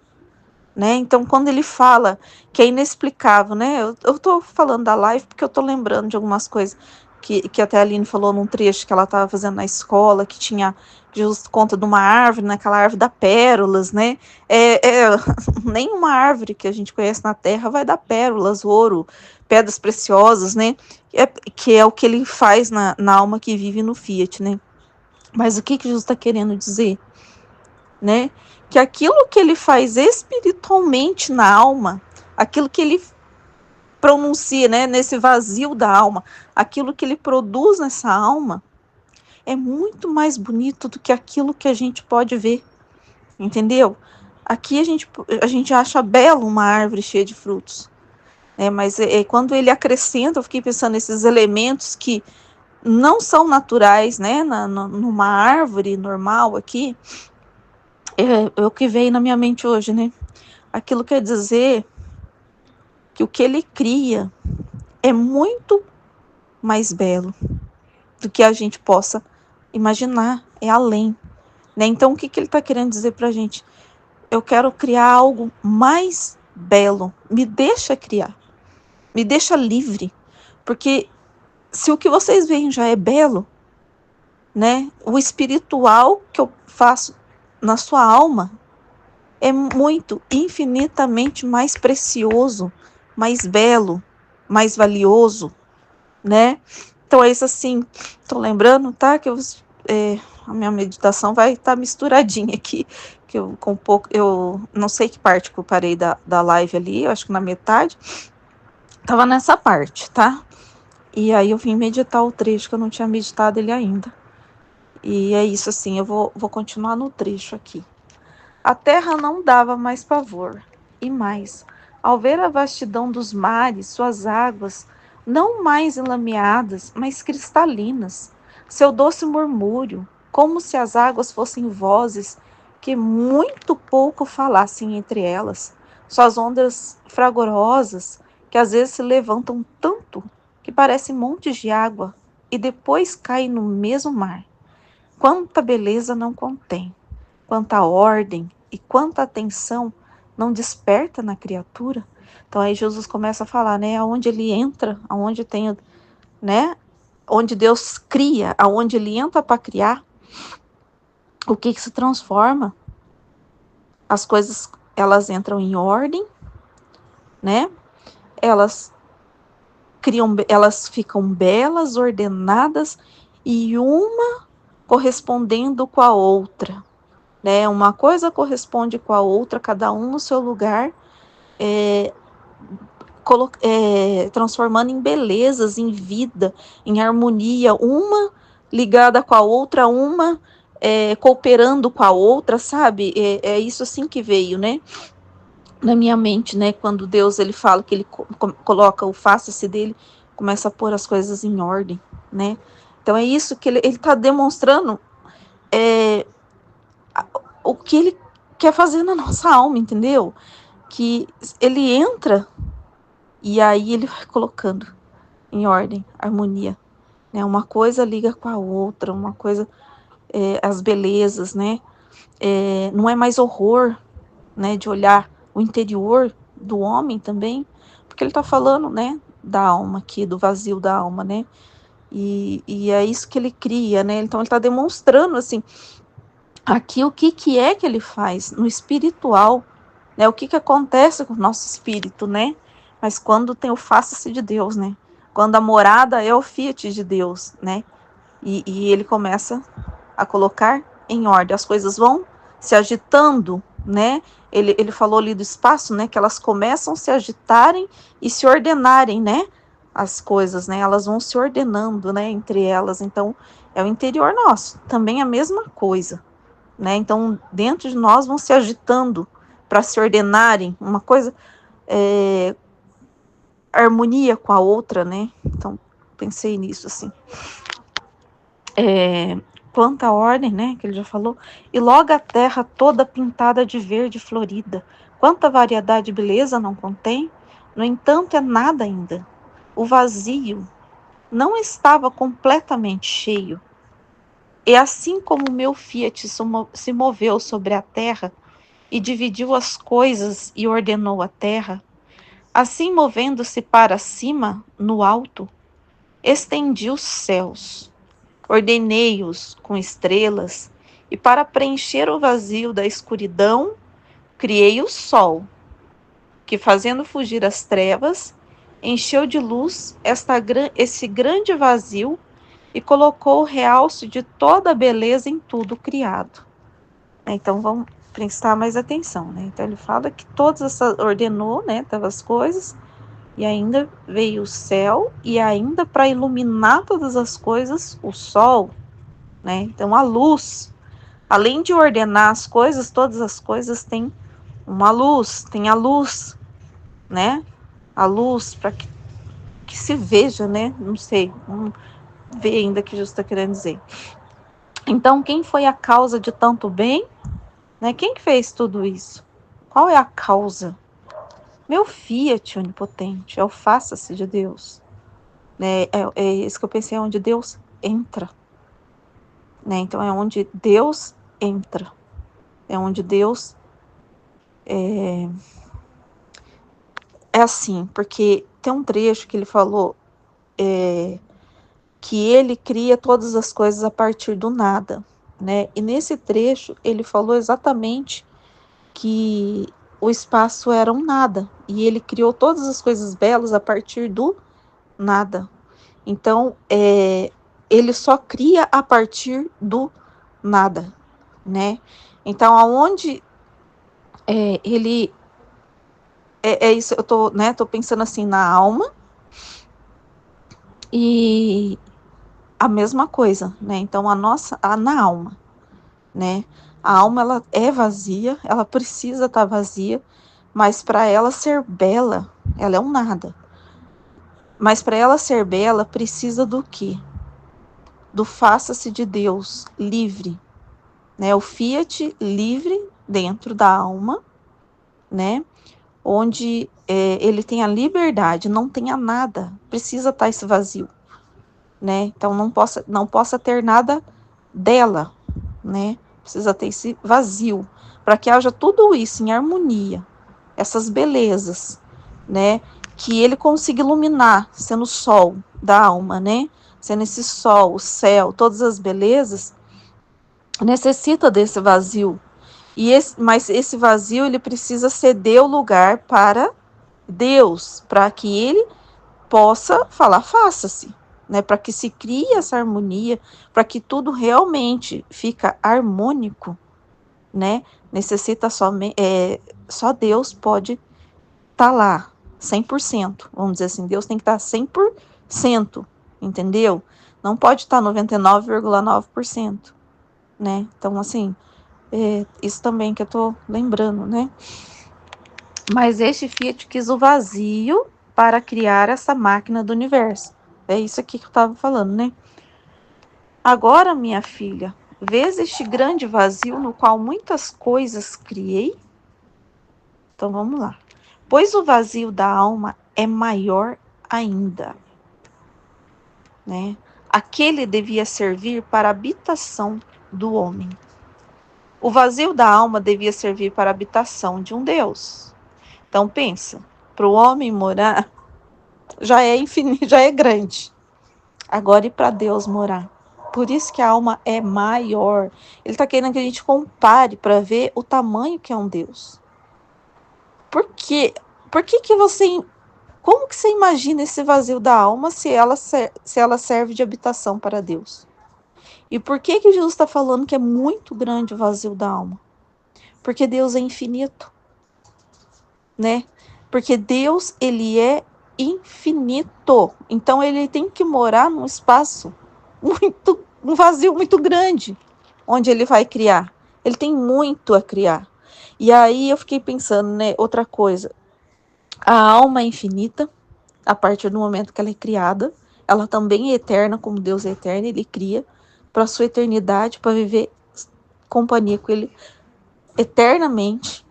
né? Então, quando ele fala que é inexplicável, né? Eu tô falando da live porque eu tô lembrando de algumas coisas que até a Aline falou num trecho que ela estava fazendo na escola, que tinha justo conta de uma árvore, naquela árvore da pérolas, né? Nenhuma árvore que a gente conhece na Terra vai dar pérolas, ouro, pedras preciosas, né? Que é o que ele faz na alma que vive no Fiat, né? Mas o que Jesus está querendo dizer, né? Que aquilo que ele faz espiritualmente na alma, aquilo que ele pronuncia, né, nesse vazio da alma, aquilo que ele produz nessa alma, é muito mais bonito do que aquilo que a gente pode ver, entendeu? Aqui a gente acha belo uma árvore cheia de frutos, né? Mas quando ele acrescenta, eu fiquei pensando nesses elementos que não são naturais, né? Numa árvore normal aqui, é o que veio na minha mente hoje, né? Aquilo quer dizer que o que ele cria é muito mais belo do que a gente possa imaginar, é além, né? Então, o que ele está querendo dizer para a gente? Eu quero criar algo mais belo, me deixa criar, me deixa livre, porque se o que vocês veem já é belo, né? O espiritual que eu faço na sua alma é muito, infinitamente mais precioso, mais belo, mais valioso, né? Então é isso assim, tô lembrando, tá? Que a minha meditação vai estar misturadinha aqui, que eu com pouco, eu não sei que parte que eu parei da live ali, eu acho que na metade, tava nessa parte, tá? E aí eu vim meditar o trecho, que eu não tinha meditado ele ainda. E é isso assim, eu vou continuar no trecho aqui. A terra não dava mais pavor. E mais, ao ver a vastidão dos mares, suas águas, não mais enlameadas, mas cristalinas, seu doce murmúrio, como se as águas fossem vozes que muito pouco falassem entre elas, suas ondas fragorosas, que às vezes se levantam tanto que parecem montes de água e depois caem no mesmo mar. Quanta beleza não contém, quanta ordem e quanta atenção não desperta na criatura. Então aí Jesus começa a falar, né, aonde ele entra, aonde tem, né, onde Deus cria, aonde ele entra para criar, o que se transforma? As coisas, elas entram em ordem, né? Elas criam, elas ficam belas, ordenadas e uma correspondendo com a outra, né? Uma coisa corresponde com a outra, cada um no seu lugar, transformando em belezas, em vida, em harmonia, uma ligada com a outra, uma cooperando com a outra, sabe? É isso assim que veio, né? Na minha mente, né? Quando Deus ele fala que ele coloca o face dele, começa a pôr as coisas em ordem, né? Então é isso que ele está demonstrando, o que ele quer fazer na nossa alma, entendeu? Que ele entra e aí ele vai colocando em ordem, harmonia, né? Uma coisa liga com a outra, uma coisa, as belezas, né? Não é mais horror, né? De olhar o interior do homem também, porque ele está falando, né? Da alma aqui, do vazio da alma, né? E é isso que ele cria, né? Então ele está demonstrando assim, aqui o que é que ele faz no espiritual, né? O que acontece com o nosso espírito, né? Mas quando tem o face de Deus, né? Quando a morada é o fiat de Deus, né? E ele começa a colocar em ordem. As coisas vão se agitando, né? Ele falou ali do espaço, né? Que elas começam a se agitarem e se ordenarem, né? As coisas, né? Elas vão se ordenando, né? Entre elas. Então, é o interior nosso. Também a mesma coisa, né? Então, dentro de nós vão se agitando para se ordenarem. Uma coisa, harmonia com a outra, né? Então, pensei nisso, assim. Quanta ordem, né, que ele já falou, e logo a terra toda pintada de verde florida, quanta variedade e beleza não contém, no entanto é nada ainda, o vazio não estava completamente cheio, e assim como o meu fiat se moveu sobre a terra, e dividiu as coisas e ordenou a terra, assim movendo-se para cima, no alto, estendi os céus, ordenei-os com estrelas, e para preencher o vazio da escuridão, criei o sol, que fazendo fugir as trevas, encheu de luz esse grande vazio e colocou o realce de toda a beleza em tudo criado. Então vamos prestar mais atenção, né? Então ele fala que ordenou, né, todas as coisas, e ainda veio o céu, e ainda para iluminar todas as coisas, o sol, né? Então a luz, além de ordenar as coisas, todas as coisas têm uma luz, tem a luz, né? A luz para que se veja, né? Não sei, vamos ver ainda o que Jesus está querendo dizer. Então, quem foi a causa de tanto bem? Né? Quem que fez tudo isso? Qual é a causa? Meu Fiat onipotente, é o faça-se de Deus. Né? É isso que eu pensei, é onde Deus entra. Né? Então, é onde Deus entra. É onde Deus é assim, porque tem um trecho que ele falou que ele cria todas as coisas a partir do nada, né? E nesse trecho ele falou exatamente que o espaço era um nada e ele criou todas as coisas belas a partir do nada. Então, ele só cria a partir do nada, né? Então, aonde ele é isso, eu tô, né? Tô pensando assim na alma e a mesma coisa, né? Então, na alma, né? A alma, ela é vazia, ela precisa estar vazia, mas para ela ser bela, ela é um nada. Mas para ela ser bela, precisa do quê? Do faça-se de Deus, livre, né? O fiat livre dentro da alma, né? Onde ele tem a liberdade, não tenha nada, precisa estar esse vazio, né? Então não possa ter nada dela, né? Precisa ter esse vazio, para que haja tudo isso em harmonia, essas belezas, né? Que ele consiga iluminar, sendo o sol da alma, né? Sendo esse sol, o céu, todas as belezas, necessita desse vazio. Mas esse vazio, ele precisa ceder o lugar para Deus, para que ele possa falar, faça-se, né? Para que se crie essa harmonia, para que tudo realmente fica harmônico, né? Necessita só Deus pode estar lá, 100%, vamos dizer assim, Deus tem que estar 100%, entendeu? Não pode estar 99,9%, né? Então, assim, isso também que eu tô lembrando, né? Mas este Fiat quis o vazio para criar essa máquina do universo. É isso aqui que eu estava falando, né? Agora, minha filha, vês este grande vazio no qual muitas coisas criei? Então vamos lá. Pois o vazio da alma é maior ainda, né? Aquele devia servir para a habitação do homem. O vazio da alma devia servir para a habitação de um Deus. Então pensa, para o homem morar já é infinito, já é grande. Agora e para Deus morar. Por isso que a alma é maior. Ele está querendo que a gente compare para ver o tamanho que é um Deus. Por quê? Por que você... Como que você imagina esse vazio da alma se ela serve de habitação para Deus? E por que Jesus está falando que é muito grande o vazio da alma? Porque Deus é infinito, né? Porque Deus, ele é infinito. Então, ele tem que morar num espaço um vazio muito grande, onde ele vai criar. Ele tem muito a criar. E aí eu fiquei pensando, né, outra coisa. A alma é infinita, a partir do momento que ela é criada, ela também é eterna, como Deus é eterno, ele cria para a sua eternidade, para viver companhia com ele eternamente.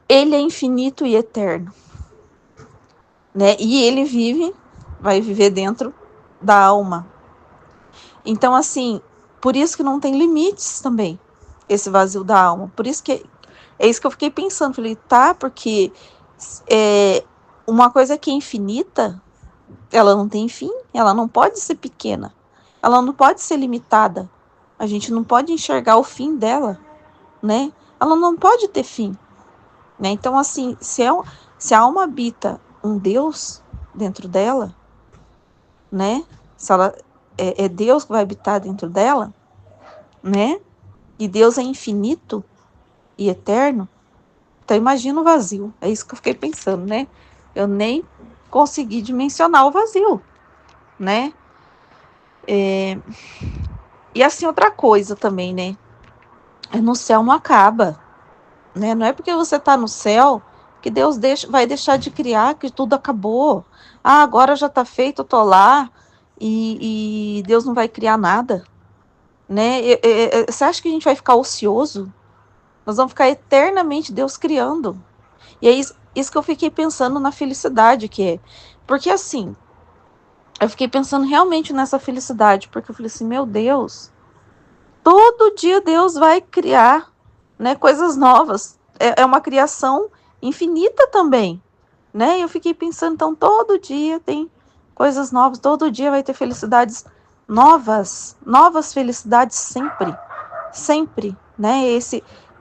Ele é infinito e eterno, né? E ele vai viver dentro da alma. Então, assim, por isso que não tem limites também, esse vazio da alma. Por isso que é isso que eu fiquei pensando. Falei, tá, porque uma coisa que é infinita, ela não tem fim, ela não pode ser pequena, ela não pode ser limitada. A gente não pode enxergar o fim dela, né? Ela não pode ter fim, né? Então, assim, se a alma habita um Deus dentro dela, né? Se ela é Deus que vai habitar dentro dela, né? E Deus é infinito e eterno. Então imagina o vazio. É isso que eu fiquei pensando, né? Eu nem consegui dimensionar o vazio, né? E assim, outra coisa também, né? No céu não acaba. né? Não é porque você está no céu que Deus vai deixar de criar, que tudo acabou. Ah, agora já está feito, eu tô lá e Deus não vai criar nada, né? Você acha que a gente vai ficar ocioso? Nós vamos ficar eternamente Deus criando. E é isso que eu fiquei pensando na felicidade que é. Porque assim, eu fiquei pensando realmente nessa felicidade, porque eu falei assim, meu Deus, todo dia Deus vai criar, né, coisas novas. É uma criação infinita também, né? E eu fiquei pensando, então todo dia tem coisas novas, todo dia vai ter felicidades novas felicidades sempre, sempre, né?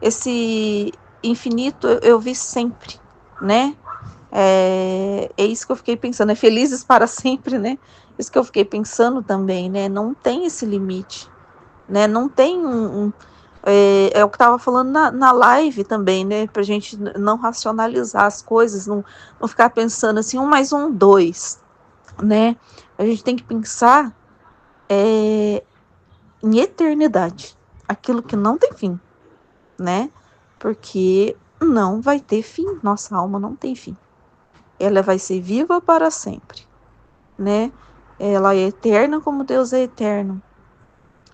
Esse infinito eu vi sempre, né? É isso que eu fiquei pensando, é felizes para sempre, né? Isso que eu fiquei pensando também, né? Não tem esse limite, né? Não tem é o que estava falando na live também, né? Pra gente não racionalizar as coisas, não ficar pensando assim, 1 mais 1, 2, né? A gente tem que pensar em eternidade, aquilo que não tem fim, né? Porque não vai ter fim, nossa alma não tem fim. Ela vai ser viva para sempre, né? Ela é eterna como Deus é eterno.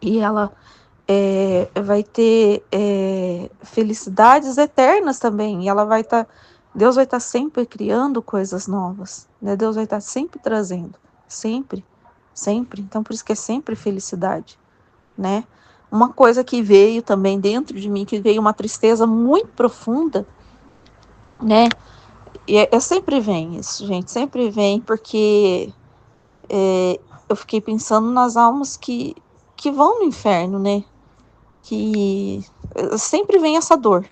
E ela vai ter felicidades eternas também. E ela vai estar, Deus vai estar sempre criando coisas novas, né? Deus vai estar sempre trazendo, sempre, sempre. Então por isso que é sempre felicidade, né? Uma coisa que veio também dentro de mim, que veio uma tristeza muito profunda, né? E sempre vem isso, gente, sempre vem, porque eu fiquei pensando nas almas que vão no inferno, né? Que sempre vem essa dor,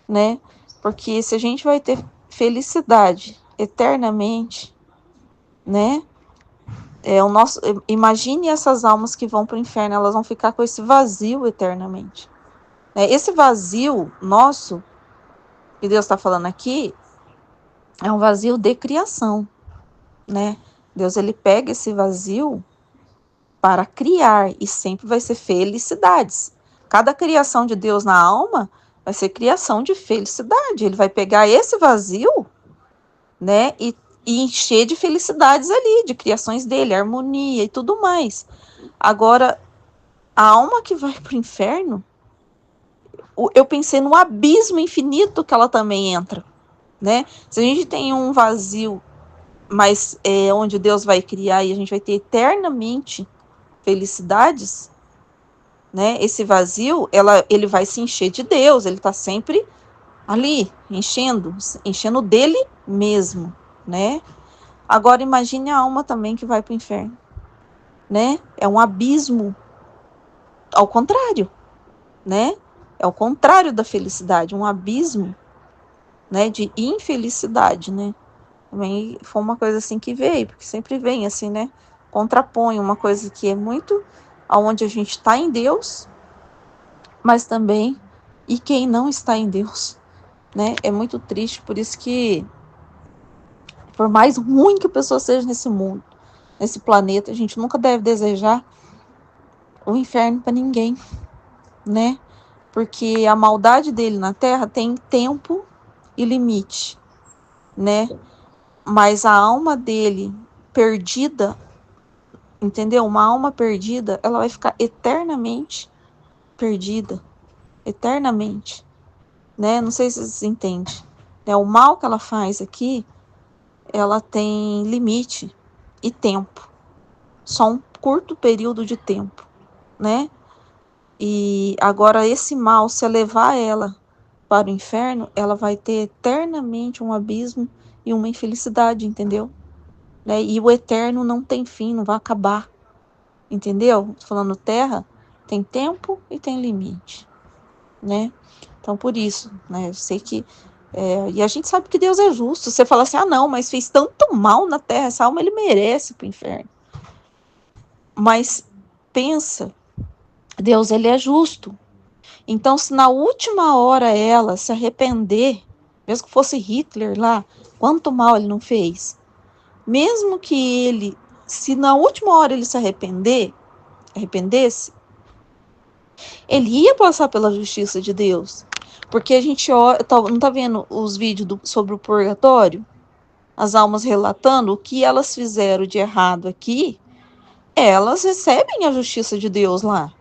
né? Porque se a gente vai ter felicidade eternamente, né? Imagine essas almas que vão para o inferno, elas vão ficar com esse vazio eternamente, né? Esse vazio nosso que Deus está falando aqui é um vazio de criação, né? Deus ele pega esse vazio para criar e sempre vai ser felicidades. Cada criação de Deus na alma vai ser criação de felicidade. Ele vai pegar esse vazio, né, e encher de felicidades ali, de criações dele, harmonia e tudo mais. Agora, a alma que vai para o inferno, eu pensei no abismo infinito que ela também entra, né? Se a gente tem um vazio, mas onde Deus vai criar e a gente vai ter eternamente felicidades, né? Esse vazio, ele vai se encher de Deus, ele está sempre ali, enchendo dele mesmo, né? Agora imagine a alma também que vai para o inferno, né? É um abismo ao contrário, né? É o contrário da felicidade, um abismo, né, de infelicidade, né? Também foi uma coisa assim que veio, porque sempre vem assim, né? Contrapõe uma coisa que é muito aonde a gente está em Deus, mas também e quem não está em Deus, né? É muito triste, por isso que por mais ruim que a pessoa seja nesse mundo, nesse planeta, a gente nunca deve desejar o inferno para ninguém, né? Porque a maldade dele na Terra tem tempo e limite, né? Mas a alma dele perdida, entendeu? Uma alma perdida, ela vai ficar eternamente perdida, eternamente, né? Não sei se vocês entendem, né? O mal que ela faz aqui, ela tem limite e tempo, só um curto período de tempo, né? E agora esse mal, se levar ela para o inferno, ela vai ter eternamente um abismo e uma infelicidade, entendeu? Né? E o eterno não tem fim, não vai acabar, entendeu? Tô falando terra, tem tempo e tem limite, né? Então, por isso, né? Eu sei que e a gente sabe que Deus é justo. Você fala assim, não, mas fez tanto mal na terra, essa alma ele merece para o inferno. Mas pensa, Deus ele é justo. Então, se na última hora ela se arrepender, mesmo que fosse Hitler lá, quanto mal ele não fez? Mesmo que ele, se na última hora ele se arrependesse, Ele ia passar pela justiça de Deus. Porque a gente não tá vendo os vídeos sobre o purgatório? As almas relatando o que elas fizeram de errado aqui, elas recebem a justiça de Deus lá.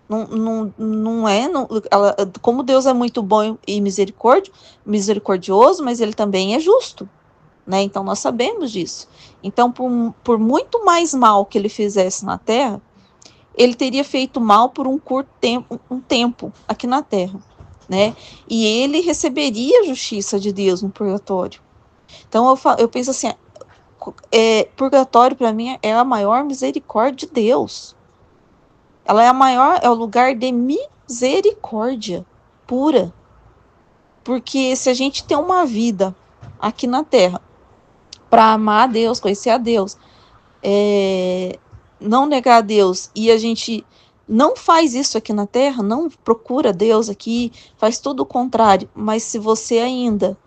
Não é. Como Deus é muito bom e misericordioso, mas ele também é justo. Né? Então nós sabemos disso. Então, por muito mais mal que ele fizesse na terra, ele teria feito mal por um curto tempo aqui na terra, né? E ele receberia a justiça de Deus no purgatório. Então eu penso assim, purgatório para mim é a maior misericórdia de Deus. Ela é o lugar de misericórdia pura. Porque se a gente tem uma vida aqui na terra para amar a Deus, conhecer a Deus, não negar a Deus, e a gente não faz isso aqui na terra, não procura Deus aqui, faz tudo o contrário, mas se você ainda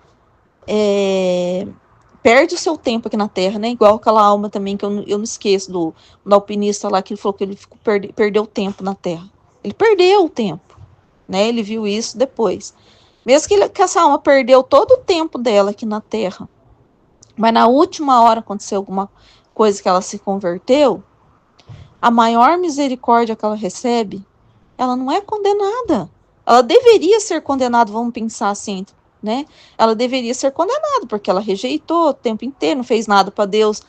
perde o seu tempo aqui na terra, né? Igual aquela alma também que eu não esqueço do alpinista lá, que ele falou que ele perdeu tempo na terra. Ele perdeu o tempo, né? Ele viu isso depois. Mesmo que essa alma perdeu todo o tempo dela aqui na terra, mas na última hora aconteceu alguma coisa que ela se converteu, a maior misericórdia que ela recebe, ela não é condenada. Ela deveria ser condenada, vamos pensar assim, né? Ela deveria ser condenada, porque ela rejeitou o tempo inteiro, não fez nada para Deus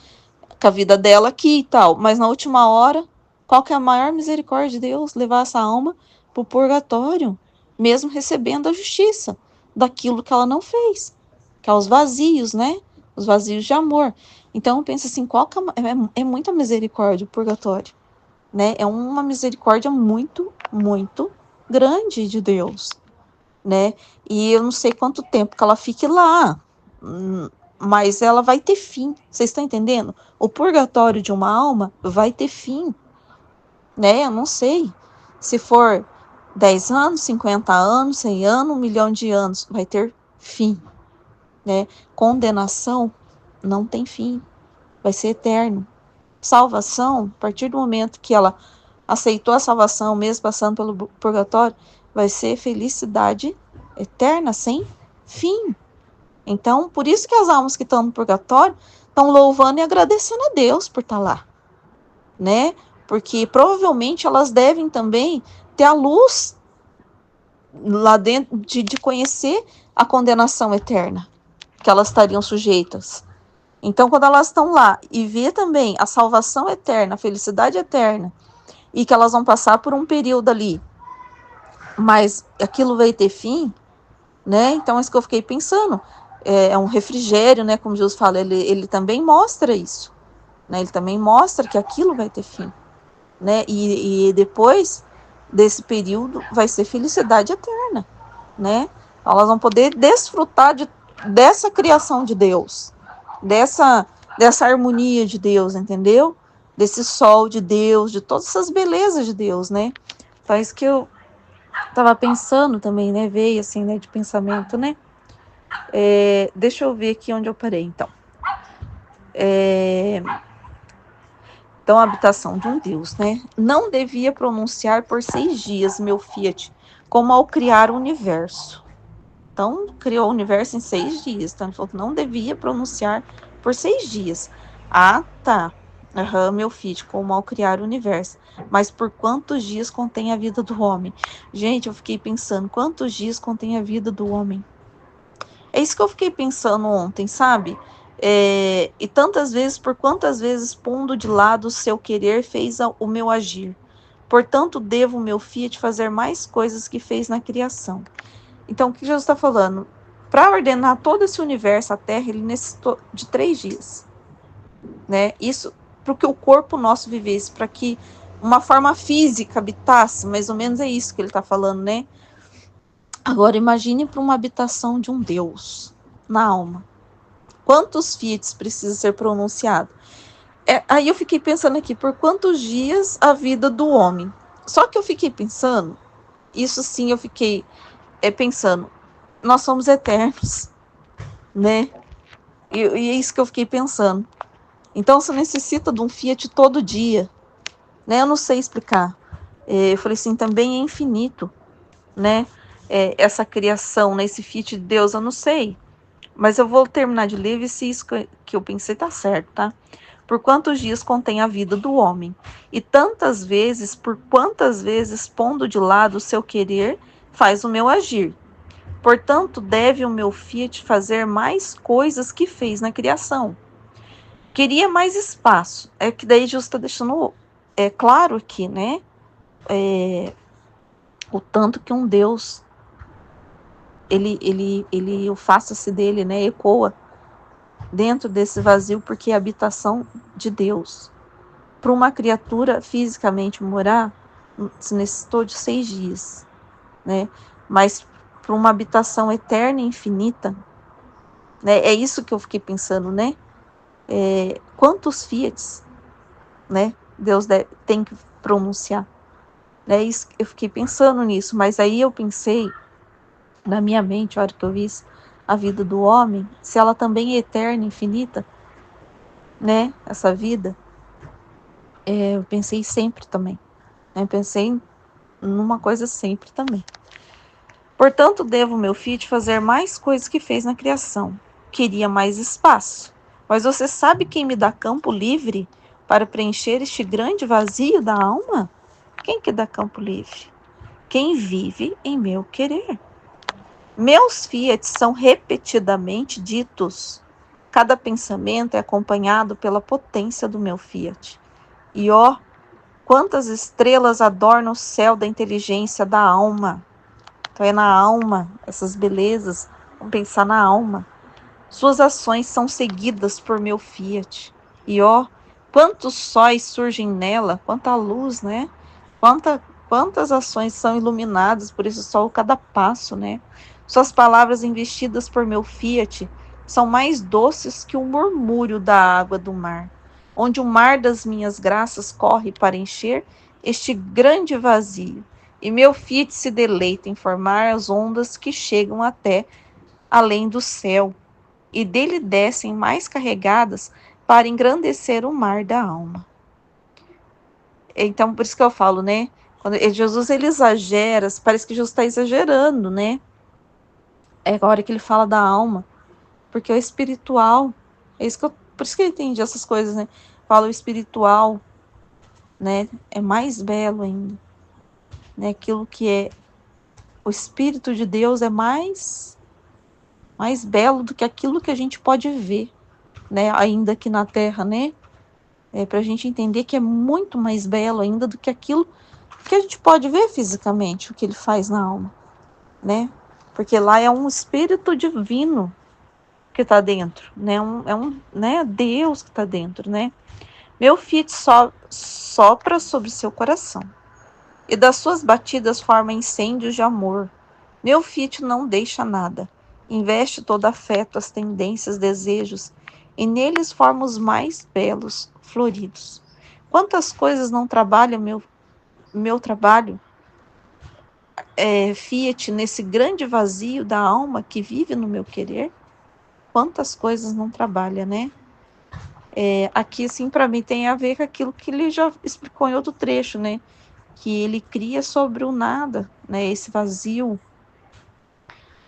com a vida dela aqui e tal. Mas na última hora, qual que é a maior misericórdia de Deus? Levar essa alma para o purgatório, mesmo recebendo a justiça daquilo que ela não fez, que é os vazios, né? Os vazios de amor. Então eu penso assim, qual que é muita misericórdia o purgatório, né? É uma misericórdia muito, muito grande de Deus, né? E eu não sei quanto tempo que ela fique lá, mas ela vai ter fim. Vocês estão entendendo? O purgatório de uma alma vai ter fim, né? Eu não sei se for 10 anos, 50 anos, 100 anos, 1 milhão de anos, vai ter fim, né? Condenação não tem fim, vai ser eterno. Salvação, a partir do momento que ela aceitou a salvação, mesmo passando pelo purgatório, vai ser felicidade eterna, sem fim. Então, por isso que as almas que estão no purgatório estão louvando e agradecendo a Deus por estar lá, né? Porque provavelmente elas devem também ter a luz lá dentro de conhecer a condenação eterna que elas estariam sujeitas. Então, quando elas estão lá e vê também a salvação eterna, a felicidade eterna, e que elas vão passar por um período ali, mas aquilo vai ter fim, né? Então, é isso que eu fiquei pensando. É um refrigério, né? Como Jesus fala, ele também mostra isso, né? Ele também mostra que aquilo vai ter fim, né? E depois desse período vai ser felicidade eterna, né? Elas vão poder desfrutar dessa criação de Deus, dessa harmonia de Deus, entendeu? Desse sol de Deus, de todas essas belezas de Deus, né? Faz que eu tava pensando também, né? Veio assim, né? De pensamento, né? Deixa eu ver aqui onde eu parei, então. Então, a habitação de um Deus, né? Não devia pronunciar por 6 dias, meu Fiat, como ao criar o universo. Então, criou o universo em 6 dias. Então, ele falou que não devia pronunciar por 6 dias. Ah, tá. Meu Fiat, como ao criar o universo. Mas por quantos dias contém a vida do homem? Gente, eu fiquei pensando, quantos dias contém a vida do homem? É isso que eu fiquei pensando ontem, sabe? E tantas vezes, por quantas vezes, pondo de lado o seu querer, fez o meu agir. Portanto, devo o meu Fiat fazer mais coisas que fez na criação. Então, o que Jesus está falando? Para ordenar todo esse universo, a Terra, ele necessitou de 3 dias. Né? Isso para que o corpo nosso vivesse, para que uma forma física habitasse, mais ou menos é isso que ele está falando, né? Agora, imagine para uma habitação de um Deus na alma. Quantos fiats precisa ser pronunciado? Aí eu fiquei pensando aqui, por quantos dias a vida do homem? Só que eu fiquei pensando, isso sim eu fiquei pensando, nós somos eternos, né? E é isso que eu fiquei pensando. Então você necessita de um Fiat todo dia, né? Eu não sei explicar. Eu falei assim, também é infinito, né? Essa criação, né? Esse Fiat de Deus, eu não sei. Mas eu vou terminar de ler e se isso que eu pensei tá certo, tá? Por quantos dias contém a vida do homem? E tantas vezes, por quantas vezes, pondo de lado o seu querer, faz o meu agir. Portanto, deve o meu Fiat fazer mais coisas que fez na criação. Queria mais espaço. É que daí Jesus está deixando claro aqui, né? O tanto que um Deus, ele o faça-se dele, né? Ecoa dentro desse vazio, porque é a habitação de Deus. Para uma criatura fisicamente morar, se necessitou de 6 dias, né? Mas para uma habitação eterna e infinita, né? É isso que eu fiquei pensando, né? Quantos fiats, né? Deus tem que pronunciar, né? Isso, eu fiquei pensando nisso, mas aí eu pensei na minha mente, a hora que eu vi a vida do homem, se ela também é eterna, infinita, né? Essa vida, eu pensei sempre também, né? Eu pensei numa coisa sempre também. Portanto, devo meu filho fazer mais coisas que fez na criação. Queria mais espaço. Mas você sabe quem me dá campo livre para preencher este grande vazio da alma? Quem que dá campo livre? Quem vive em meu querer. Meus fiat são repetidamente ditos. Cada pensamento é acompanhado pela potência do meu fiat. E ó, quantas estrelas adornam o céu da inteligência da alma. Então é na alma, essas belezas, vamos pensar na alma. Suas ações são seguidas por meu fiat. E ó, quantos sóis surgem nela, quanta luz, né? Quantas ações são iluminadas por esse sol cada passo, né? Suas palavras investidas por meu fiat são mais doces que o murmúrio da água do mar, onde o mar das minhas graças corre para encher este grande vazio. E meu fiat se deleita em formar as ondas que chegam até além do céu, e dele descem mais carregadas para engrandecer o mar da alma. Então, por isso que eu falo, né? Quando Jesus ele exagera, parece que Jesus está exagerando, né? É a hora que ele fala da alma, porque o espiritual, por isso que eu entendi essas coisas, né? Fala o espiritual, né? É mais belo ainda, né? Aquilo que é o Espírito de Deus é mais belo do que aquilo que a gente pode ver, né? Ainda aqui na Terra, né? Para a gente entender que é muito mais belo ainda do que aquilo que a gente pode ver fisicamente, o que ele faz na alma, né? Porque lá é um espírito divino que está dentro, né? Né? Deus que está dentro, né? Meu filho sopra sobre seu coração, e das suas batidas forma incêndios de amor. Meu filho não deixa nada, investe todo afeto, as tendências, desejos, e neles forma os mais belos, floridos. Quantas coisas não trabalha meu trabalho, Fiat, nesse grande vazio da alma que vive no meu querer? Quantas coisas não trabalha, né? Aqui, assim, para mim tem a ver com aquilo que ele já explicou em outro trecho, né? Que ele cria sobre o nada, né? Esse vazio.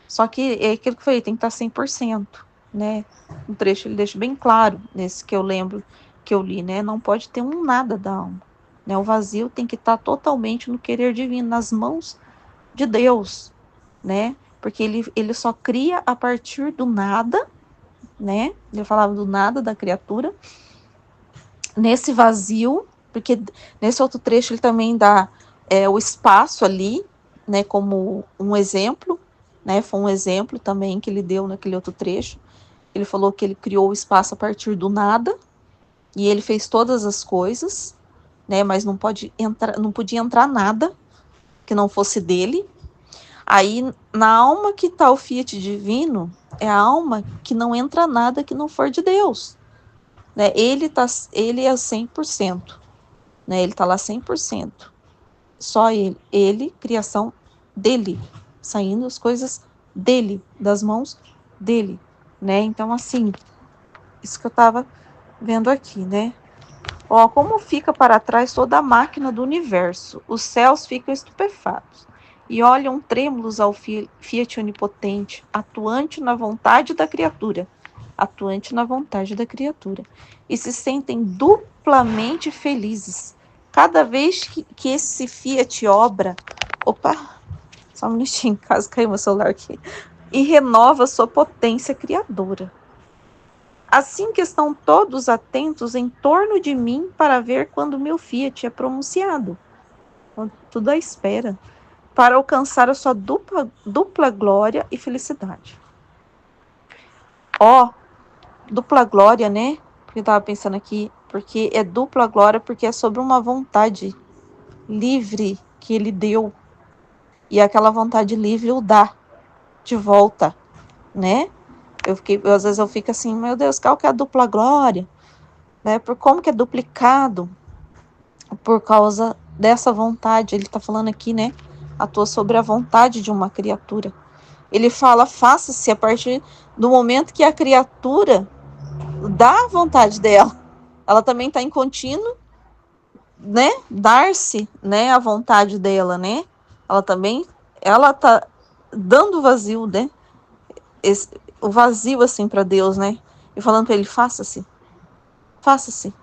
Só que é aquilo que eu falei, tem que estar 100%, né? Um trecho ele deixa bem claro, nesse que eu lembro que eu li, né? Não pode ter um nada da alma, né? O vazio tem que estar totalmente no querer divino, nas mãos de Deus, né? Porque ele só cria a partir do nada, né? Ele falava do nada da criatura, nesse vazio, porque nesse outro trecho ele também dá o espaço ali, né? Como um exemplo, né? Foi um exemplo também que ele deu naquele outro trecho. Ele falou que ele criou o espaço a partir do nada e ele fez todas as coisas, né? Mas não podia entrar nada que não fosse dele. Aí, na alma que está o Fiat divino, é a alma que não entra nada que não for de Deus, né? Ele é 100%, né? Ele está lá 100%. Só ele, criação dele, saindo as coisas dele, das mãos dele, né? Então, assim, isso que eu estava vendo aqui, né? Ó, como fica para trás toda a máquina do universo, os céus ficam estupefatos e olham trêmulos ao Fiat onipotente, atuante na vontade da criatura, e se sentem duplamente felizes cada vez que esse Fiat obra. Opa, só um minutinho, caso caiu meu celular aqui. E renova sua potência criadora. Assim que estão todos atentos em torno de mim para ver quando meu Fiat é pronunciado. Tudo à espera. Para alcançar a sua dupla glória e felicidade. Ó, dupla glória, né? Porque eu estava pensando aqui, porque é dupla glória, porque é sobre uma vontade livre que ele deu. E aquela vontade livre o dá de volta, né? Às vezes eu fico assim, meu Deus, qual que é a dupla glória? Né? Por como que é duplicado? Por causa dessa vontade. Ele está falando aqui, né? Atua sobre a vontade de uma criatura. Ele fala, faça-se a partir do momento que a criatura dá a vontade dela. Ela também está em contínuo, né? Dar-se, né? A vontade dela, né? Ela tá dando vazio, né? O vazio, assim, para Deus, né? E falando para ele, faça-se. Faça-se.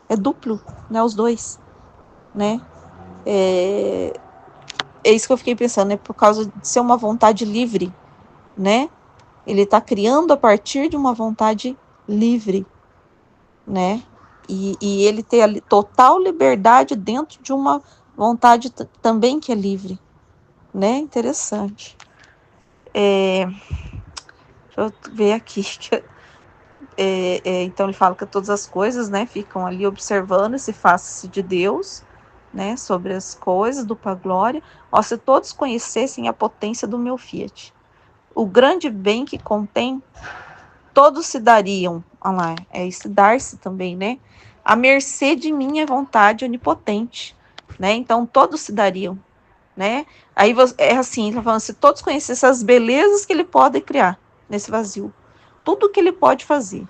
É duplo, né? Os dois, né? É isso que eu fiquei pensando, né? Por causa de ser uma vontade livre, né? Ele está criando a partir de uma vontade livre, né? E ele tem a total liberdade dentro de uma vontade também que é livre, né? Interessante. Deixa eu ver aqui. Então ele fala que todas as coisas, né, ficam ali observando esse face de Deus, né, sobre as coisas, dupla glória. Ó, se todos conhecessem a potência do meu Fiat, o grande bem que contém, todos se dariam, olha lá, é esse dar-se também, né, à mercê de minha vontade onipotente, né, então todos se dariam, né, aí é assim, tá falando, se todos conhecessem as belezas que ele pode criar nesse vazio, tudo que ele pode fazer,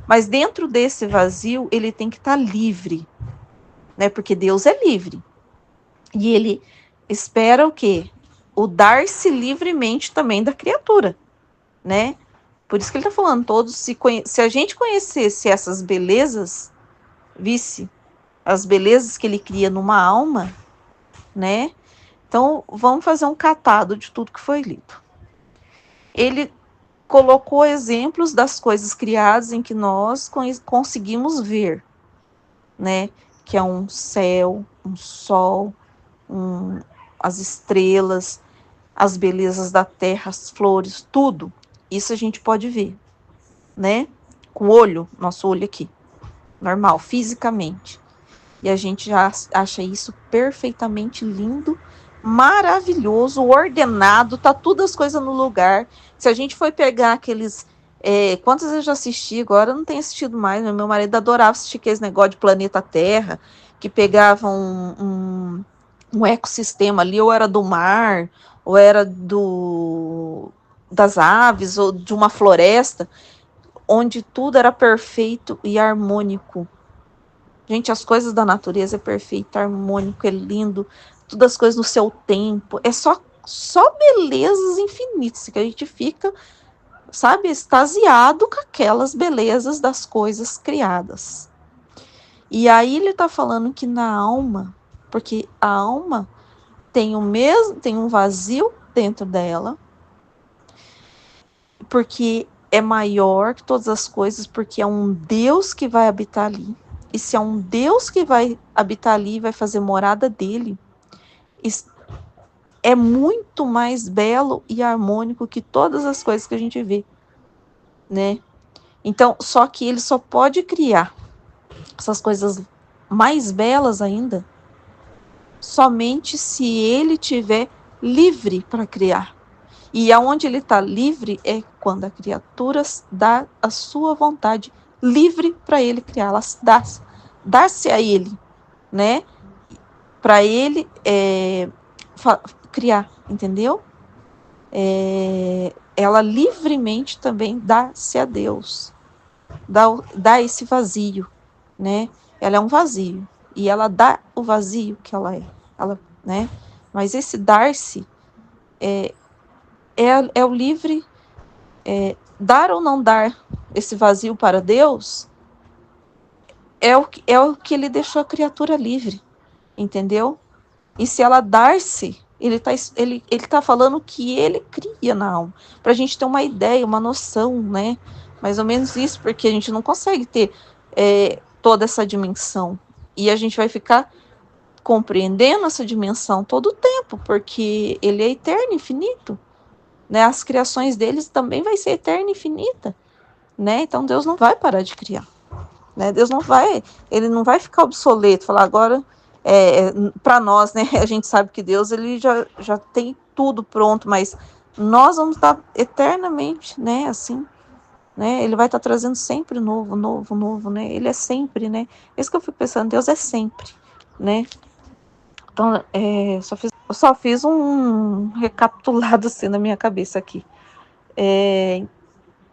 mas dentro desse vazio ele tem que estar livre, né, porque Deus é livre, e ele espera o quê? O dar-se livremente também da criatura, né? Por isso que ele está falando, todos se a gente conhecesse essas belezas, visse as belezas que ele cria numa alma, né? Então, vamos fazer um catado de tudo que foi lido. Ele colocou exemplos das coisas criadas em que nós conseguimos ver, né? Que é um céu, um sol, as estrelas, as belezas da terra, as flores, tudo. Isso a gente pode ver, né? Com o olho, nosso olho aqui, normal, fisicamente. E a gente já acha isso perfeitamente lindo, maravilhoso, ordenado, tá tudo as coisas no lugar. Se a gente for pegar aqueles... quantas vezes eu já assisti, agora eu não tenho assistido mais, meu marido adorava assistir aqueles negócio de planeta Terra, que pegavam um ecossistema ali, ou era do mar, ou era das aves, ou de uma floresta, onde tudo era perfeito e harmônico. Gente, as coisas da natureza é perfeito, harmônico, é lindo, todas as coisas no seu tempo, é só belezas infinitas, que a gente fica, sabe, extasiado com aquelas belezas das coisas criadas. E aí ele está falando que na alma, porque a alma tem um vazio dentro dela, porque é maior que todas as coisas, porque é um Deus que vai habitar ali. E se é um Deus que vai habitar ali, vai fazer morada dele, é muito mais belo e harmônico que todas as coisas que a gente vê, né? Então, só que ele só pode criar essas coisas mais belas ainda, somente se ele tiver livre para criar. E aonde ele está livre é quando a criatura dá a sua vontade livre para ele criar, ela dá-se a ele, né? Para ele criar, entendeu? Ela livremente também dá-se a Deus, dá esse vazio, né? ela é um vazio, e ela dá o vazio que ela é, né? Mas esse dar-se é o livre, dar ou não dar esse vazio para Deus é o que ele deixou a criatura livre, entendeu? E se ela dar-se, ele tá falando que ele cria na alma, para a gente ter uma ideia, uma noção, né? Mais ou menos isso, porque a gente não consegue ter toda essa dimensão. E a gente vai ficar compreendendo essa dimensão todo o tempo, porque ele é eterno, infinito, né? As criações deles também vai ser eterna e infinita, né? Então Deus não vai parar de criar, né? Deus não vai, ele não vai ficar obsoleto, falar agora para nós, né? A gente sabe que Deus ele já tem tudo pronto, mas nós vamos estar eternamente, né? Assim, né? Ele vai estar trazendo sempre novo, novo, novo, né? Ele é sempre, né? Isso que eu fico pensando, Deus é sempre, né? Então, eu só fiz um recapitulado assim na minha cabeça aqui.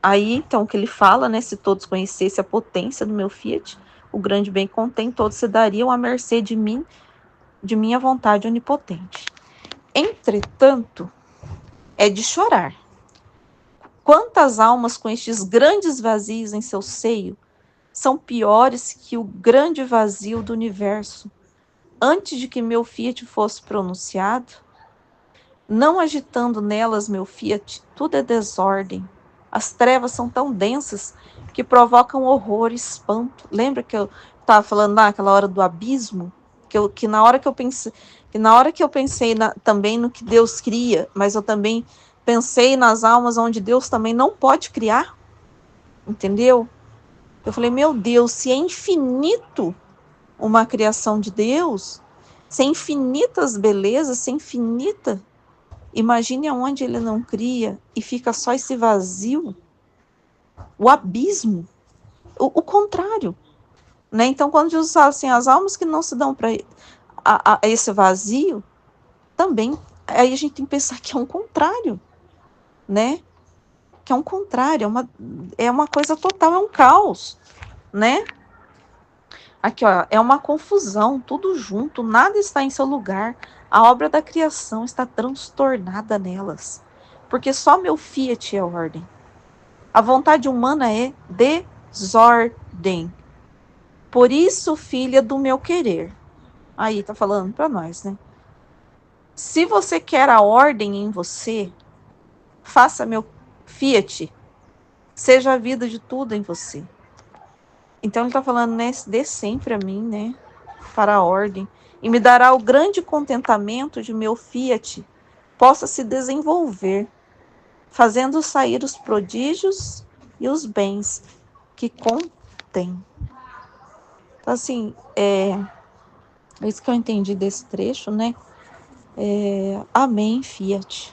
Aí, então, que ele fala, né? Se todos conhecessem a potência do meu Fiat, o grande bem contém, todos se dariam à mercê de mim, de minha vontade onipotente. Entretanto, é de chorar. Quantas almas com estes grandes vazios em seu seio são piores que o grande vazio do universo, antes de que meu Fiat fosse pronunciado? Não agitando nelas meu Fiat, tudo é desordem. As trevas são tão densas que provocam horror e espanto. Lembra que eu estava falando naquela hora do abismo? Que na hora que eu pensei também no que Deus cria, mas eu também pensei nas almas onde Deus também não pode criar, entendeu? Eu falei, meu Deus, se é infinito uma criação de Deus, se é infinitas belezas, se é infinita, imagine aonde ele não cria e fica só esse vazio, o abismo, o contrário, né? Então, quando Jesus fala assim, as almas que não se dão para a esse vazio, também, aí a gente tem que pensar que é um contrário, né? Que é um contrário, é uma coisa total, é um caos, né? Aqui, ó, é uma confusão, tudo junto, nada está em seu lugar. A obra da criação está transtornada nelas, porque só meu Fiat é ordem. A vontade humana é desordem. Por isso, filha do meu querer. Aí tá falando para nós, né? Se você quer a ordem em você, faça meu Fiat, seja a vida de tudo em você. Então ele tá falando, né? Dê sempre a mim, né? Para a ordem. E me dará o grande contentamento de meu Fiat possa se desenvolver, fazendo sair os prodígios e os bens que contém. Então, assim, isso que eu entendi desse trecho, né? Amém, Fiat.